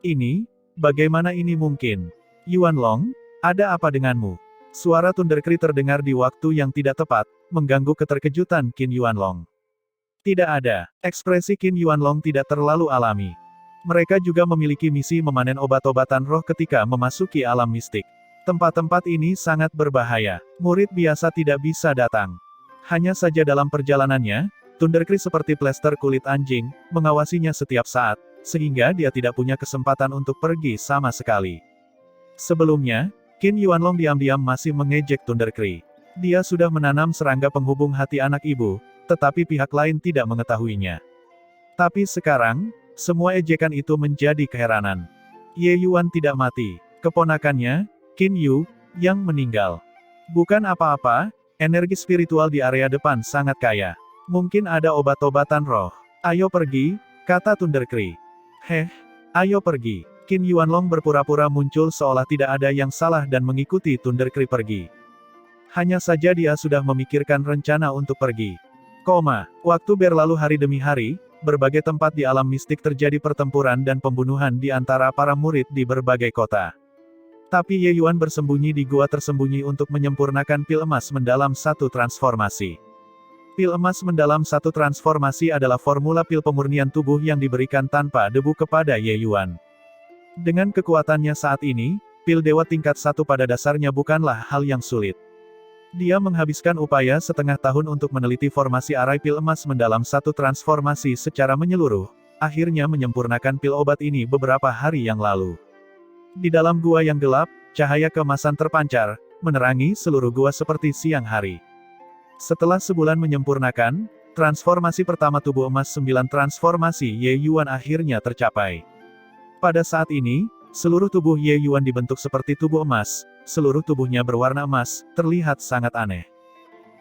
Ini, bagaimana ini mungkin? Yuanlong, ada apa denganmu? Suara Thundercry terdengar di waktu yang tidak tepat, mengganggu keterkejutan Qin Yuanlong. Tidak ada. Ekspresi Qin Yuanlong tidak terlalu alami. Mereka juga memiliki misi memanen obat-obatan roh ketika memasuki alam mistik. Tempat-tempat ini sangat berbahaya. Murid biasa tidak bisa datang. Hanya saja dalam perjalanannya, Thundercry seperti plester kulit anjing, mengawasinya setiap saat, sehingga dia tidak punya kesempatan untuk pergi sama sekali. Sebelumnya, Qin Yuanlong diam-diam masih mengejek Thundercry. Dia sudah menanam serangga penghubung hati anak ibu, tetapi pihak lain tidak mengetahuinya. Tapi sekarang, semua ejekan itu menjadi keheranan. Ye Yuan tidak mati. Keponakannya, Qin Yu, yang meninggal. Bukan apa-apa, Energi spiritual di area depan sangat kaya. Mungkin ada obat-obatan roh. Ayo pergi, kata Thundercry. Heh, ayo pergi. Qin Yuanlong berpura-pura muncul seolah tidak ada yang salah dan mengikuti Thundercry pergi. Hanya saja dia sudah memikirkan rencana untuk pergi. Waktu berlalu hari demi hari, berbagai tempat di alam mistik terjadi pertempuran dan pembunuhan di antara para murid di berbagai kota. Tapi Ye Yuan bersembunyi di gua tersembunyi untuk menyempurnakan pil emas mendalam satu transformasi. Pil emas mendalam satu transformasi adalah formula pil pemurnian tubuh yang diberikan tanpa debu kepada Ye Yuan. Dengan kekuatannya saat ini, pil dewa tingkat 1 pada dasarnya bukanlah hal yang sulit. Dia menghabiskan upaya setengah tahun untuk meneliti formasi arai pil emas mendalam satu transformasi secara menyeluruh, akhirnya menyempurnakan pil obat ini beberapa hari yang lalu. Di dalam gua yang gelap, cahaya keemasan terpancar, menerangi seluruh gua seperti siang hari. Setelah sebulan menyempurnakan, transformasi pertama tubuh emas 9 transformasi Ye Yuan akhirnya tercapai. Pada saat ini, seluruh tubuh Ye Yuan dibentuk seperti tubuh emas, seluruh tubuhnya berwarna emas, terlihat sangat aneh.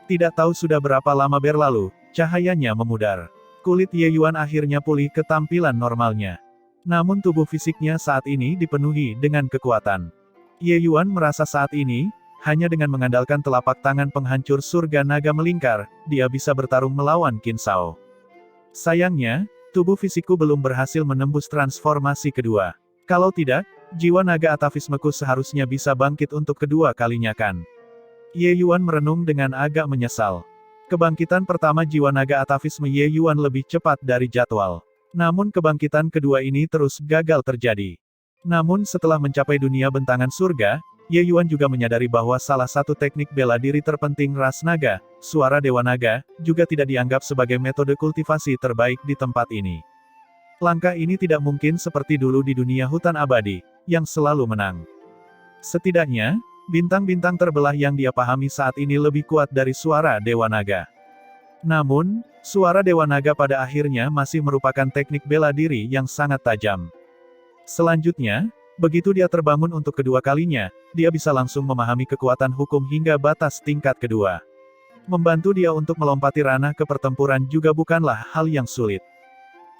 Tidak tahu sudah berapa lama berlalu, cahayanya memudar. Kulit Ye Yuan akhirnya pulih ke tampilan normalnya. Namun tubuh fisiknya saat ini dipenuhi dengan kekuatan. Ye Yuan merasa saat ini, hanya dengan mengandalkan telapak tangan penghancur surga naga melingkar, dia bisa bertarung melawan Qin Shao. Sayangnya, tubuh fisikku belum berhasil menembus transformasi kedua. Kalau tidak, jiwa naga atavismeku seharusnya bisa bangkit untuk kedua kalinya kan? Ye Yuan merenung dengan agak menyesal. Kebangkitan pertama jiwa naga atavisme Ye Yuan lebih cepat dari jadwal. Namun kebangkitan kedua ini terus gagal terjadi. Namun setelah mencapai dunia bentangan surga, Ye Yuan juga menyadari bahwa salah satu teknik bela diri terpenting ras naga, suara dewa naga, juga tidak dianggap sebagai metode kultivasi terbaik di tempat ini. Langkah ini tidak mungkin seperti dulu di dunia hutan abadi, yang selalu menang. Setidaknya, bintang-bintang terbelah yang dia pahami saat ini lebih kuat dari suara dewa naga. Namun, suara dewa naga pada akhirnya masih merupakan teknik bela diri yang sangat tajam. Selanjutnya, begitu dia terbangun untuk kedua kalinya, dia bisa langsung memahami kekuatan hukum hingga batas tingkat kedua. Membantu dia untuk melompati ranah ke pertempuran juga bukanlah hal yang sulit.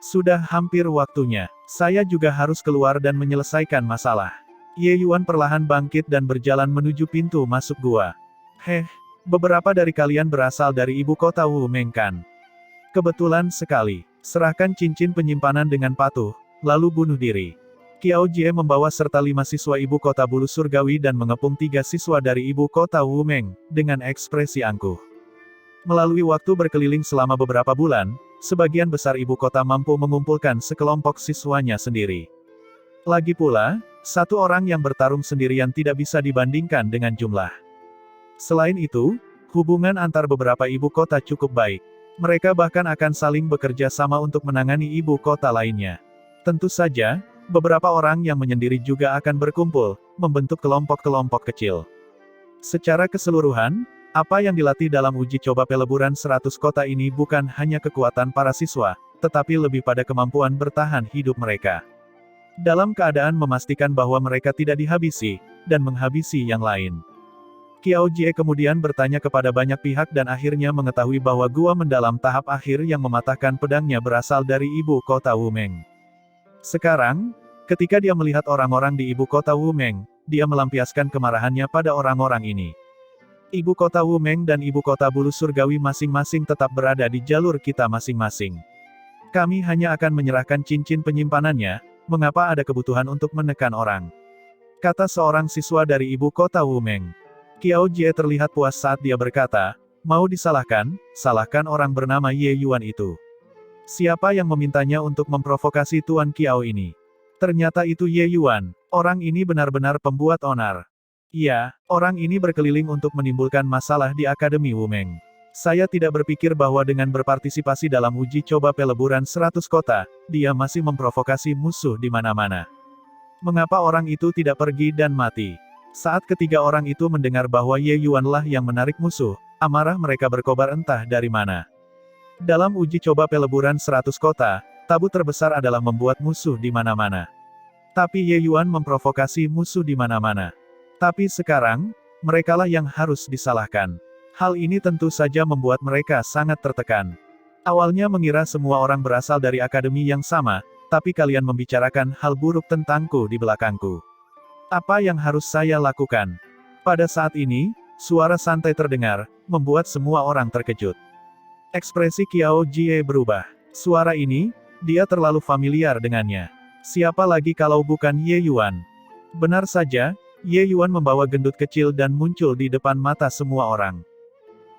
Sudah hampir waktunya, saya juga harus keluar dan menyelesaikan masalah. Ye Yuan perlahan bangkit dan berjalan menuju pintu masuk gua. Beberapa dari kalian berasal dari ibu kota Wu Meng kan? Kebetulan sekali. Serahkan cincin penyimpanan dengan patuh, lalu bunuh diri. Qiao Jie membawa serta 5 siswa ibu kota bulu surgawi dan mengepung 3 siswa dari ibu kota Wu Meng, dengan ekspresi angkuh. Melalui waktu berkeliling selama beberapa bulan, sebagian besar ibu kota mampu mengumpulkan sekelompok siswanya sendiri. Lagi pula, satu orang yang bertarung sendirian tidak bisa dibandingkan dengan jumlah. Selain itu, hubungan antar beberapa ibu kota cukup baik. Mereka bahkan akan saling bekerja sama untuk menangani ibu kota lainnya. Tentu saja, beberapa orang yang menyendiri juga akan berkumpul, membentuk kelompok-kelompok kecil. Secara keseluruhan, apa yang dilatih dalam uji coba peleburan 100 kota ini bukan hanya kekuatan para siswa, tetapi lebih pada kemampuan bertahan hidup mereka. Dalam keadaan memastikan bahwa mereka tidak dihabisi, dan menghabisi yang lain. Qiao Jie kemudian bertanya kepada banyak pihak dan akhirnya mengetahui bahwa gua mendalam tahap akhir yang mematahkan pedangnya berasal dari ibu kota Wu Meng. Sekarang, ketika dia melihat orang-orang di ibu kota Wu Meng, dia melampiaskan kemarahannya pada orang-orang ini. Ibu kota Wu Meng dan ibu kota bulu surgawi masing-masing tetap berada di jalur kita masing-masing. Kami hanya akan menyerahkan cincin penyimpanannya, mengapa ada kebutuhan untuk menekan orang? Kata seorang siswa dari ibu kota Wu Meng. Qiao Jie terlihat puas saat dia berkata, mau disalahkan, salahkan orang bernama Ye Yuan itu. Siapa yang memintanya untuk memprovokasi Tuan Qiao ini? Ternyata itu Ye Yuan, orang ini benar-benar pembuat onar. Iya, orang ini berkeliling untuk menimbulkan masalah di Akademi Wu Meng. Saya tidak berpikir bahwa dengan berpartisipasi dalam uji coba peleburan 100 kota, dia masih memprovokasi musuh di mana-mana. Mengapa orang itu tidak pergi dan mati? Saat ketiga orang itu mendengar bahwa Ye Yuan lah yang menarik musuh, amarah mereka berkobar entah dari mana. Dalam uji coba peleburan 100 kota, tabu terbesar adalah membuat musuh di mana-mana. Tapi Ye Yuan memprovokasi musuh di mana-mana. Tapi sekarang, merekalah yang harus disalahkan. Hal ini tentu saja membuat mereka sangat tertekan. Awalnya mengira semua orang berasal dari akademi yang sama, tapi kalian membicarakan hal buruk tentangku di belakangku. Apa yang harus saya lakukan? Pada saat ini, suara santai terdengar, membuat semua orang terkejut. Ekspresi Qiao Jie berubah. Suara ini, dia terlalu familiar dengannya. Siapa lagi kalau bukan Ye Yuan? Benar saja, Ye Yuan membawa gendut kecil dan muncul di depan mata semua orang.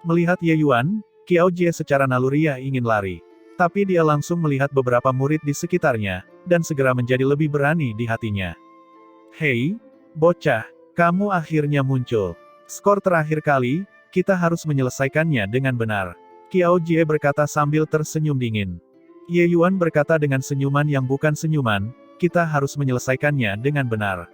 Melihat Ye Yuan, Qiao Jie secara naluriah ingin lari. Tapi dia langsung melihat beberapa murid di sekitarnya, dan segera menjadi lebih berani di hatinya. Hei, bocah, kamu akhirnya muncul. Skor terakhir kali, kita harus menyelesaikannya dengan benar. Qiao Jie berkata sambil tersenyum dingin. Ye Yuan berkata dengan senyuman yang bukan senyuman, kita harus menyelesaikannya dengan benar.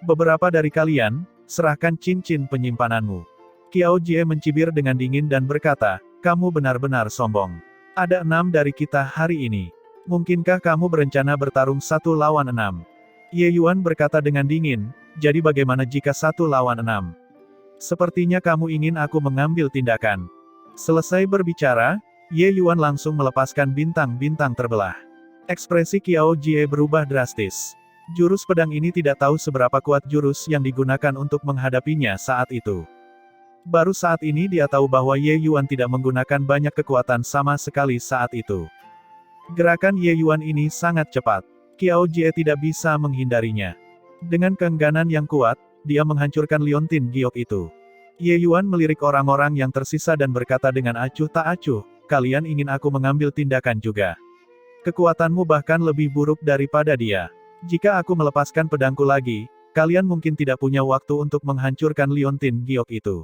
Beberapa dari kalian, serahkan cincin penyimpananmu. Qiao Jie mencibir dengan dingin dan berkata, kamu benar-benar sombong. Ada 6 dari kita hari ini. Mungkinkah kamu berencana bertarung 1 lawan 6? Ye Yuan berkata dengan dingin, jadi bagaimana jika 1 lawan 6? Sepertinya kamu ingin aku mengambil tindakan. Selesai berbicara, Ye Yuan langsung melepaskan bintang-bintang terbelah. Ekspresi Qiao Jie berubah drastis. Jurus pedang ini tidak tahu seberapa kuat jurus yang digunakan untuk menghadapinya saat itu. Baru saat ini dia tahu bahwa Ye Yuan tidak menggunakan banyak kekuatan sama sekali saat itu. Gerakan Ye Yuan ini sangat cepat. Qiao Jie tidak bisa menghindarinya. Dengan keengganan yang kuat, dia menghancurkan liontin giok itu. Ye Yuan melirik orang-orang yang tersisa dan berkata dengan acuh tak acuh, kalian ingin aku mengambil tindakan juga. Kekuatanmu bahkan lebih buruk daripada dia. Jika aku melepaskan pedangku lagi, kalian mungkin tidak punya waktu untuk menghancurkan liontin giok itu.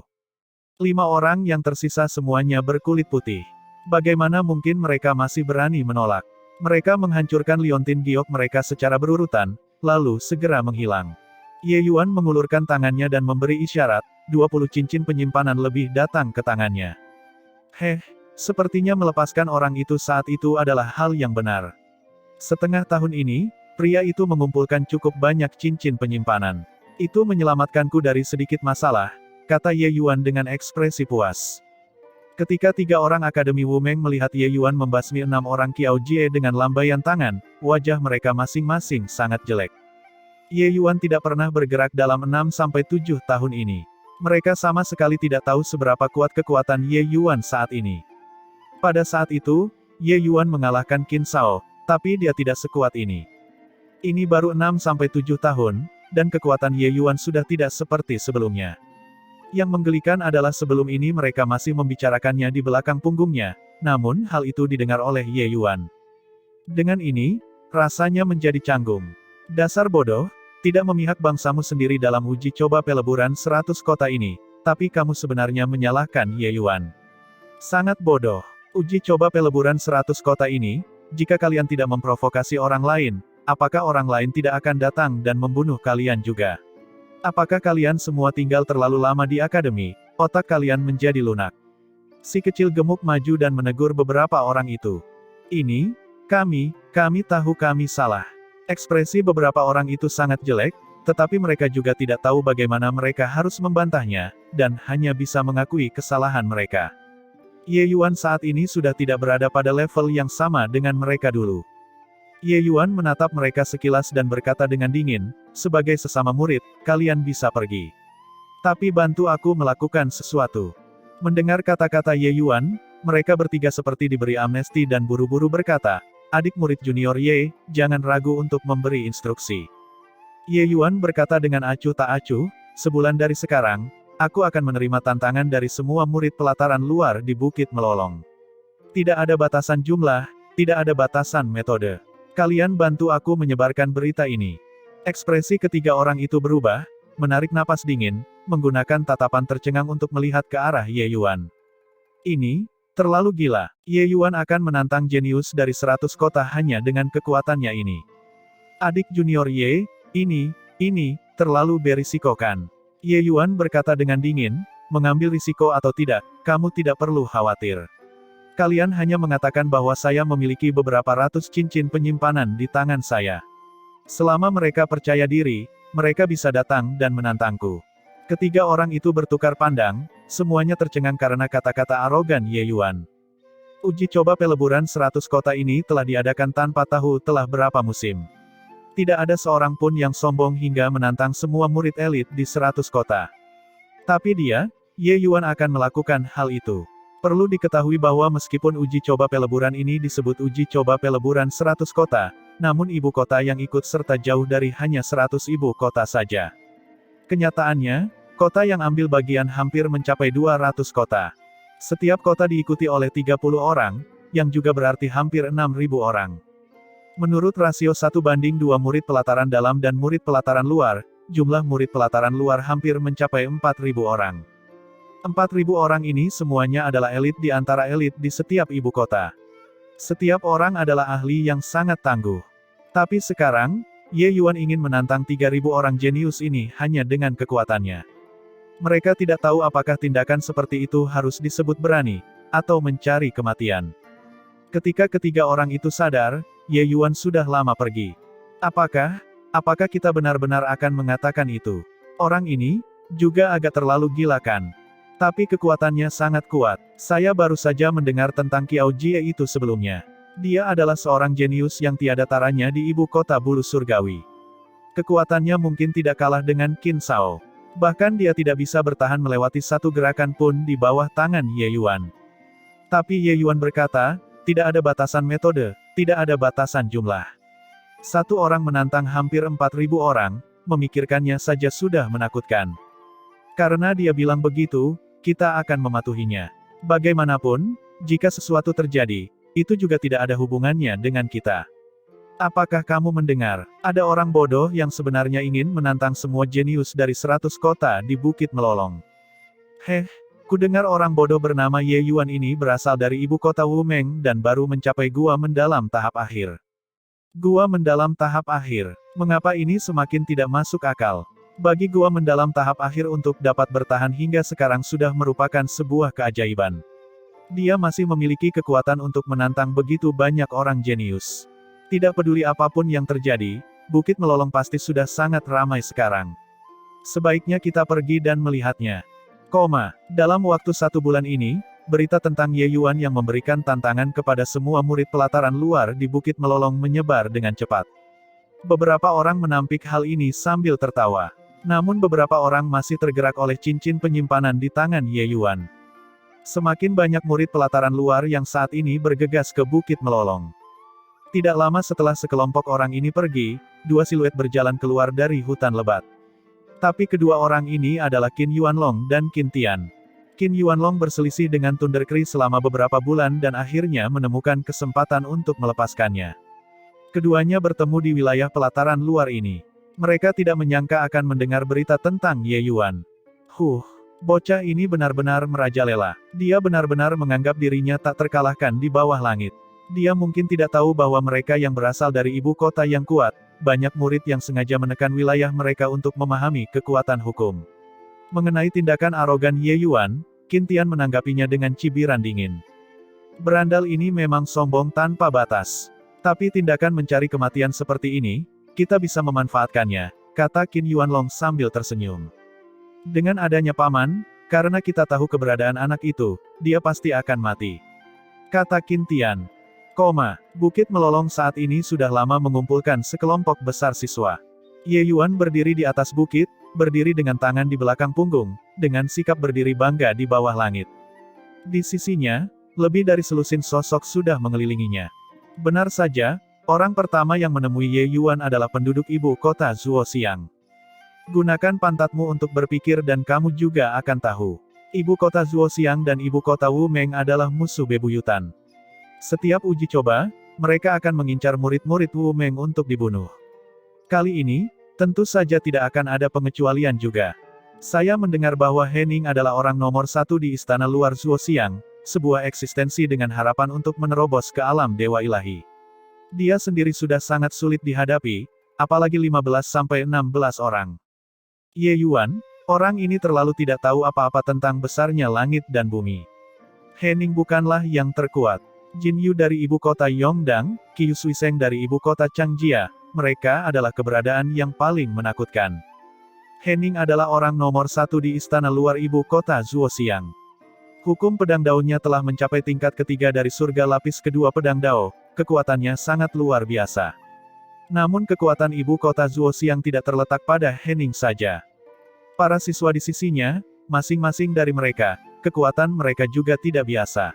5 orang yang tersisa semuanya berkulit putih. Bagaimana mungkin mereka masih berani menolak? Mereka menghancurkan liontin giok mereka secara berurutan, lalu segera menghilang. Ye Yuan mengulurkan tangannya dan memberi isyarat, 20 cincin penyimpanan lebih datang ke tangannya. Sepertinya melepaskan orang itu saat itu adalah hal yang benar. Setengah tahun ini, pria itu mengumpulkan cukup banyak cincin penyimpanan. Itu menyelamatkanku dari sedikit masalah, kata Ye Yuan dengan ekspresi puas. Ketika 3 orang Akademi Wumeng melihat Ye Yuan membasmi 6 orang Qiao Jie dengan lambaian tangan, wajah mereka masing-masing sangat jelek. Ye Yuan tidak pernah bergerak dalam 6-7 tahun ini. Mereka sama sekali tidak tahu seberapa kuat kekuatan Ye Yuan saat ini. Pada saat itu, Ye Yuan mengalahkan Qin Shao, tapi dia tidak sekuat ini. Ini baru 6-7 tahun, dan kekuatan Ye Yuan sudah tidak seperti sebelumnya. Yang menggelikan adalah sebelum ini mereka masih membicarakannya di belakang punggungnya, namun hal itu didengar oleh Ye Yuan. Dengan ini, rasanya menjadi canggung. Dasar bodoh, tidak memihak bangsamu sendiri dalam uji coba peleburan 100 kota ini, tapi kamu sebenarnya menyalahkan Ye Yuan. Sangat bodoh. Uji coba peleburan 100 kota ini, jika kalian tidak memprovokasi orang lain, apakah orang lain tidak akan datang dan membunuh kalian juga? Apakah kalian semua tinggal terlalu lama di akademi, otak kalian menjadi lunak? Si kecil gemuk maju dan menegur beberapa orang itu. Ini, kami tahu kami salah. Ekspresi beberapa orang itu sangat jelek, tetapi mereka juga tidak tahu bagaimana mereka harus membantahnya, dan hanya bisa mengakui kesalahan mereka. Ye Yuan saat ini sudah tidak berada pada level yang sama dengan mereka dulu. Ye Yuan menatap mereka sekilas dan berkata dengan dingin, sebagai sesama murid, kalian bisa pergi. Tapi bantu aku melakukan sesuatu. Mendengar kata-kata Ye Yuan, mereka bertiga seperti diberi amnesti dan buru-buru berkata, adik murid junior Ye, jangan ragu untuk memberi instruksi. Ye Yuan berkata dengan acuh tak acuh, sebulan dari sekarang, aku akan menerima tantangan dari semua murid pelataran luar di Bukit Melolong. Tidak ada batasan jumlah, tidak ada batasan metode. Kalian bantu aku menyebarkan berita ini. Ekspresi ketiga orang itu berubah, menarik napas dingin, menggunakan tatapan tercengang untuk melihat ke arah Ye Yuan. Ini, terlalu gila. Ye Yuan akan menantang jenius dari 100 kota hanya dengan kekuatannya ini. Adik junior Ye, ini, terlalu berisiko kan? Ye Yuan berkata dengan dingin, mengambil risiko atau tidak, kamu tidak perlu khawatir. Kalian hanya mengatakan bahwa saya memiliki beberapa ratus cincin penyimpanan di tangan saya. Selama mereka percaya diri, mereka bisa datang dan menantangku. Ketiga orang itu bertukar pandang, Semuanya tercengang karena kata-kata arogan Ye Yuan. Uji coba peleburan 100 kota ini telah diadakan tanpa tahu telah berapa musim. Tidak ada seorang pun yang sombong hingga menantang semua murid elit di 100 kota. Tapi dia, Ye Yuan akan melakukan hal itu. Perlu diketahui bahwa meskipun uji coba peleburan ini disebut uji coba peleburan 100 kota, namun ibu kota yang ikut serta jauh dari hanya 100 ibu kota saja. Kenyataannya, kota yang ambil bagian hampir mencapai 200 kota. Setiap kota diikuti oleh 30 orang, yang juga berarti hampir 6.000 orang. Menurut rasio 1:2 murid pelataran dalam dan murid pelataran luar, jumlah murid pelataran luar hampir mencapai 4.000 orang. 4.000 orang ini semuanya adalah elit di antara elit di setiap ibu kota. Setiap orang adalah ahli yang sangat tangguh. Tapi sekarang, Ye Yuan ingin menantang 3.000 orang jenius ini hanya dengan kekuatannya. Mereka tidak tahu apakah tindakan seperti itu harus disebut berani, atau mencari kematian. Ketika ketiga orang itu sadar, Ye Yuan sudah lama pergi. Apakah kita benar-benar akan mengatakan itu? Orang ini, juga agak terlalu gila kan? Tapi kekuatannya sangat kuat. Saya baru saja mendengar tentang Qiao Jie itu sebelumnya. Dia adalah seorang jenius yang tiada taranya di ibu kota bulu surgawi. Kekuatannya mungkin tidak kalah dengan Qin Shao. Bahkan dia tidak bisa bertahan melewati satu gerakan pun di bawah tangan Ye Yuan. Tapi Ye Yuan berkata, tidak ada batasan metode, tidak ada batasan jumlah. Satu orang menantang hampir 4.000 orang, memikirkannya saja sudah menakutkan. Karena dia bilang begitu, kita akan mematuhinya. Bagaimanapun, jika sesuatu terjadi, itu juga tidak ada hubungannya dengan kita. Apakah kamu mendengar? Ada orang bodoh yang sebenarnya ingin menantang semua jenius dari 100 kota di Bukit Melolong. Kudengar orang bodoh bernama Ye Yuan ini berasal dari ibu kota Wumeng dan baru mencapai gua mendalam tahap akhir. Gua mendalam tahap akhir. Mengapa ini semakin tidak masuk akal? Bagi gua mendalam tahap akhir untuk dapat bertahan hingga sekarang sudah merupakan sebuah keajaiban. Dia masih memiliki kekuatan untuk menantang begitu banyak orang jenius. Tidak peduli apapun yang terjadi, Bukit Melolong pasti sudah sangat ramai sekarang. Sebaiknya kita pergi dan melihatnya. Dalam waktu 1 bulan ini, berita tentang Ye Yuan yang memberikan tantangan kepada semua murid pelataran luar di Bukit Melolong menyebar dengan cepat. Beberapa orang menampik hal ini sambil tertawa. Namun beberapa orang masih tergerak oleh cincin penyimpanan di tangan Ye Yuan. Semakin banyak murid pelataran luar yang saat ini bergegas ke Bukit Melolong. Tidak lama setelah sekelompok orang ini pergi, 2 siluet berjalan keluar dari hutan lebat. Tapi kedua orang ini adalah Qin Yuanlong dan Qin Tian. Qin Yuanlong berselisih dengan Thundercry selama beberapa bulan dan akhirnya menemukan kesempatan untuk melepaskannya. Keduanya bertemu di wilayah pelataran luar ini. Mereka tidak menyangka akan mendengar berita tentang Ye Yuan. Bocah ini benar-benar merajalela. Dia benar-benar menganggap dirinya tak terkalahkan di bawah langit. Dia mungkin tidak tahu bahwa mereka yang berasal dari ibu kota yang kuat, banyak murid yang sengaja menekan wilayah mereka untuk memahami kekuatan hukum. Mengenai tindakan arogan Ye Yuan, Qin Tian menanggapinya dengan cibiran dingin. Berandal ini memang sombong tanpa batas. Tapi tindakan mencari kematian seperti ini, kita bisa memanfaatkannya, kata Qin Yuanlong sambil tersenyum. Dengan adanya paman, karena kita tahu keberadaan anak itu, dia pasti akan mati. Kata Qin Tian. Bukit Melolong saat ini sudah lama mengumpulkan sekelompok besar siswa. Ye Yuan berdiri di atas bukit, berdiri dengan tangan di belakang punggung, dengan sikap berdiri bangga di bawah langit. Di sisinya, lebih dari selusin sosok sudah mengelilinginya. Benar saja, orang pertama yang menemui Ye Yuan adalah penduduk ibu kota Zuoxiang. Gunakan pantatmu untuk berpikir dan kamu juga akan tahu. Ibu kota Zuoxiang dan ibu kota Wumeng adalah musuh bebuyutan. Setiap uji coba, mereka akan mengincar murid-murid Wumeng untuk dibunuh. Kali ini, tentu saja tidak akan ada pengecualian juga. Saya mendengar bahwa Henning adalah orang nomor 1 di istana luar Zuoxiang, sebuah eksistensi dengan harapan untuk menerobos ke alam dewa ilahi. Dia sendiri sudah sangat sulit dihadapi, apalagi 15-16 orang. Ye Yuan, orang ini terlalu tidak tahu apa-apa tentang besarnya langit dan bumi. Henning bukanlah yang terkuat. Jin Yu dari ibu kota Yongdang, Qiu Suiseng dari ibu kota Changjia, mereka adalah keberadaan yang paling menakutkan. Henning adalah orang nomor satu di istana luar ibu kota Zuoxiang. Hukum pedang daunnya telah mencapai tingkat ketiga dari surga lapis kedua pedang dao, kekuatannya sangat luar biasa. Namun kekuatan ibu kota Zuoxiang tidak terletak pada Henning saja. Para siswa di sisinya, masing-masing dari mereka, kekuatan mereka juga tidak biasa.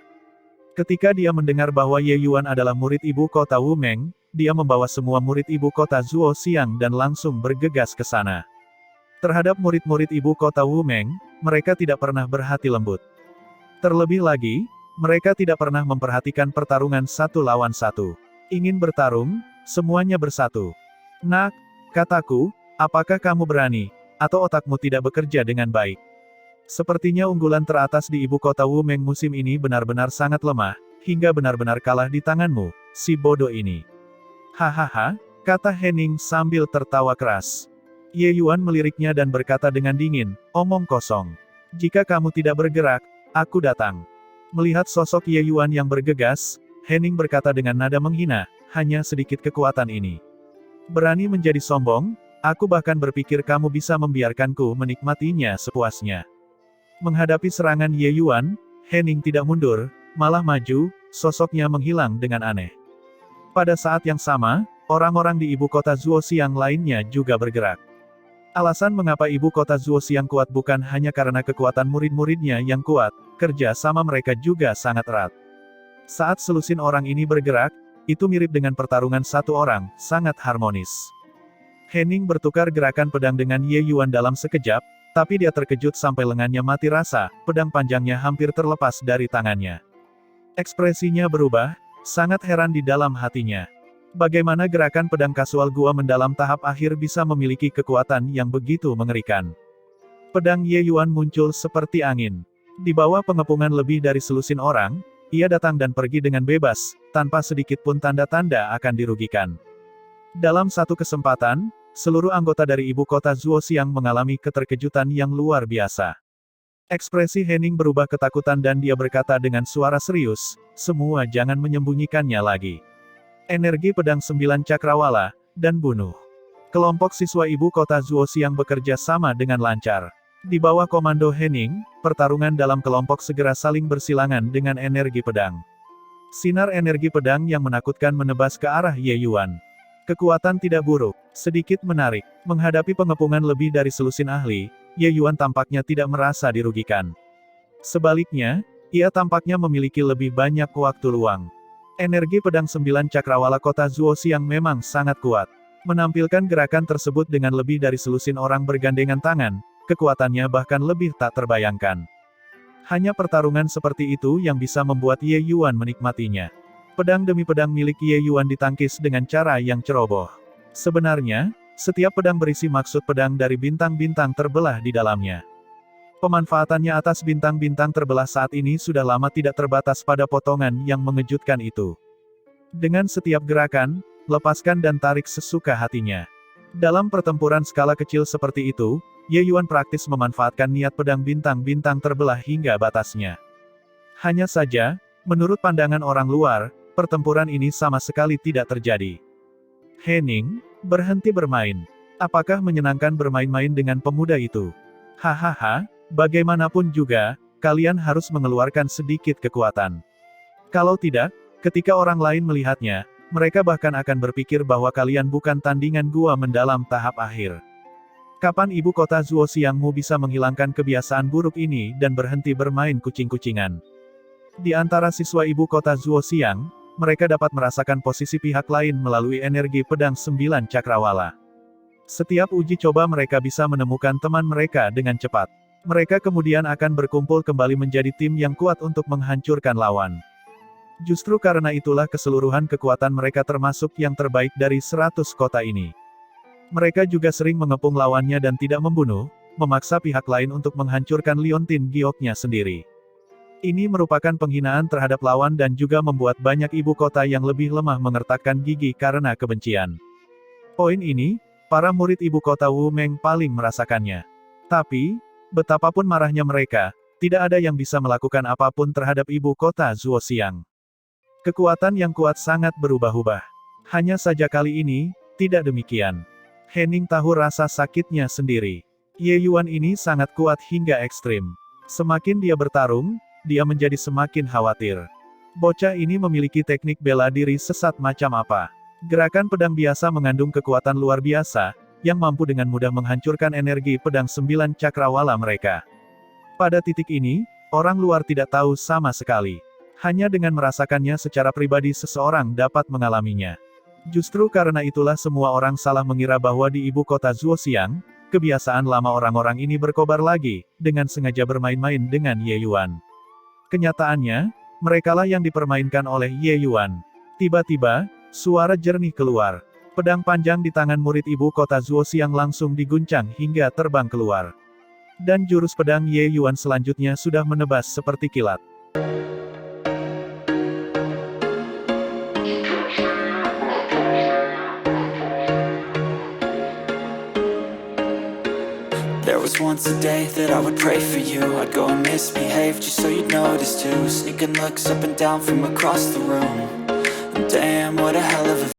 Ketika dia mendengar bahwa Ye Yuan adalah murid ibu kota Wumeng, dia membawa semua murid ibu kota Zuoxiang dan langsung bergegas ke sana. Terhadap murid-murid ibu kota Wumeng, mereka tidak pernah berhati lembut. Terlebih lagi, mereka tidak pernah memperhatikan pertarungan satu lawan satu. Ingin bertarung, semuanya bersatu. Nak, kataku, apakah kamu berani? Atau otakmu tidak bekerja dengan baik? Sepertinya unggulan teratas di ibu kota Wumeng musim ini benar-benar sangat lemah, hingga benar-benar kalah di tanganmu, si bodoh ini. Hahaha, kata Henning sambil tertawa keras. Ye Yuan meliriknya dan berkata dengan dingin, omong kosong. Jika kamu tidak bergerak, aku datang. Melihat sosok Ye Yuan yang bergegas, Henning berkata dengan nada menghina, hanya sedikit kekuatan ini. Berani menjadi sombong? Aku bahkan berpikir kamu bisa membiarkanku menikmatinya sepuasnya. Menghadapi serangan Ye Yuan, Henning tidak mundur, malah maju, sosoknya menghilang dengan aneh. Pada saat yang sama, orang-orang di ibu kota Zuoxiang lainnya juga bergerak. Alasan mengapa ibu kota Zuoxiang kuat bukan hanya karena kekuatan murid-muridnya yang kuat, kerja sama mereka juga sangat erat. Saat selusin orang ini bergerak, itu mirip dengan pertarungan satu orang, sangat harmonis. Henning bertukar gerakan pedang dengan Ye Yuan dalam sekejap, tapi dia terkejut sampai lengannya mati rasa, pedang panjangnya hampir terlepas dari tangannya. Ekspresinya berubah, sangat heran di dalam hatinya. Bagaimana gerakan pedang kasual gua mendalam tahap akhir bisa memiliki kekuatan yang begitu mengerikan. Pedang Ye Yuan muncul seperti angin. Di bawah pengepungan lebih dari selusin orang, ia datang dan pergi dengan bebas, tanpa sedikit pun tanda-tanda akan dirugikan. Dalam satu kesempatan, seluruh anggota dari ibu kota Zuoxiang mengalami keterkejutan yang luar biasa. Ekspresi Henning berubah ketakutan dan dia berkata dengan suara serius, semua jangan menyembunyikannya lagi. Energi pedang 9 cakrawala, dan bunuh. Kelompok siswa ibu kota Zuoxiang bekerja sama dengan lancar. Di bawah komando Henning, pertarungan dalam kelompok segera saling bersilangan dengan energi pedang. Sinar energi pedang yang menakutkan menebas ke arah Ye Yuan. Kekuatan tidak buruk, sedikit menarik. Menghadapi pengepungan lebih dari selusin ahli, Ye Yuan tampaknya tidak merasa dirugikan. Sebaliknya, ia tampaknya memiliki lebih banyak waktu luang. Energi pedang 9 cakrawala kota Zuoxiang memang sangat kuat. Menampilkan gerakan tersebut dengan lebih dari selusin orang bergandengan tangan, kekuatannya bahkan lebih tak terbayangkan. Hanya pertarungan seperti itu yang bisa membuat Ye Yuan menikmatinya. Pedang demi pedang milik Ye Yuan ditangkis dengan cara yang ceroboh. Sebenarnya, setiap pedang berisi maksud pedang dari bintang-bintang terbelah di dalamnya. Pemanfaatannya atas bintang-bintang terbelah saat ini sudah lama tidak terbatas pada potongan yang mengejutkan itu. Dengan setiap gerakan, lepaskan dan tarik sesuka hatinya. Dalam pertempuran skala kecil seperti itu, Ye Yuan praktis memanfaatkan niat pedang bintang-bintang terbelah hingga batasnya. Hanya saja, menurut pandangan orang luar, pertempuran ini sama sekali tidak terjadi. Henning, berhenti bermain. Apakah menyenangkan bermain-main dengan pemuda itu? Hahaha, bagaimanapun juga, kalian harus mengeluarkan sedikit kekuatan. Kalau tidak, ketika orang lain melihatnya, mereka bahkan akan berpikir bahwa kalian bukan tandingan gua mendalam tahap akhir. Kapan ibu kota Zuoxiangmu bisa menghilangkan kebiasaan buruk ini dan berhenti bermain kucing-kucingan? Di antara siswa ibu kota Zuoxiang, mereka dapat merasakan posisi pihak lain melalui energi pedang 9 cakrawala. Setiap uji coba mereka bisa menemukan teman mereka dengan cepat. Mereka kemudian akan berkumpul kembali menjadi tim yang kuat untuk menghancurkan lawan. Justru karena itulah keseluruhan kekuatan mereka termasuk yang terbaik dari 100 kota ini. Mereka juga sering mengepung lawannya dan tidak membunuh, memaksa pihak lain untuk menghancurkan liontin gioknya sendiri. Ini merupakan penghinaan terhadap lawan dan juga membuat banyak ibu kota yang lebih lemah mengertakkan gigi karena kebencian. Poin ini, para murid ibu kota Wumeng paling merasakannya. Tapi, betapapun marahnya mereka, tidak ada yang bisa melakukan apapun terhadap ibu kota Zuoxiang. Kekuatan yang kuat sangat berubah-ubah. Hanya saja kali ini, tidak demikian. Henning tahu rasa sakitnya sendiri. Ye Yuan ini sangat kuat hingga ekstrim. Semakin dia bertarung, dia menjadi semakin khawatir. Bocah ini memiliki teknik bela diri sesat macam apa. Gerakan pedang biasa mengandung kekuatan luar biasa, yang mampu dengan mudah menghancurkan energi pedang 9 cakrawala mereka. Pada titik ini, orang luar tidak tahu sama sekali. Hanya dengan merasakannya secara pribadi seseorang dapat mengalaminya. Justru karena itulah semua orang salah mengira bahwa di ibu kota Zuoxiang, kebiasaan lama orang-orang ini berkobar lagi, dengan sengaja bermain-main dengan Ye Yuan. Kenyataannya, merekalah yang dipermainkan oleh Ye Yuan. Tiba-tiba, suara jernih keluar. Pedang panjang di tangan murid ibu kota Zuoxiang langsung diguncang hingga terbang keluar. Dan jurus pedang Ye Yuan selanjutnya sudah menebas seperti kilat. There was once a day that I would pray for you. I'd go and misbehave just so you'd notice too. Sneaking looks up and down from across the room. Damn, what a hell of a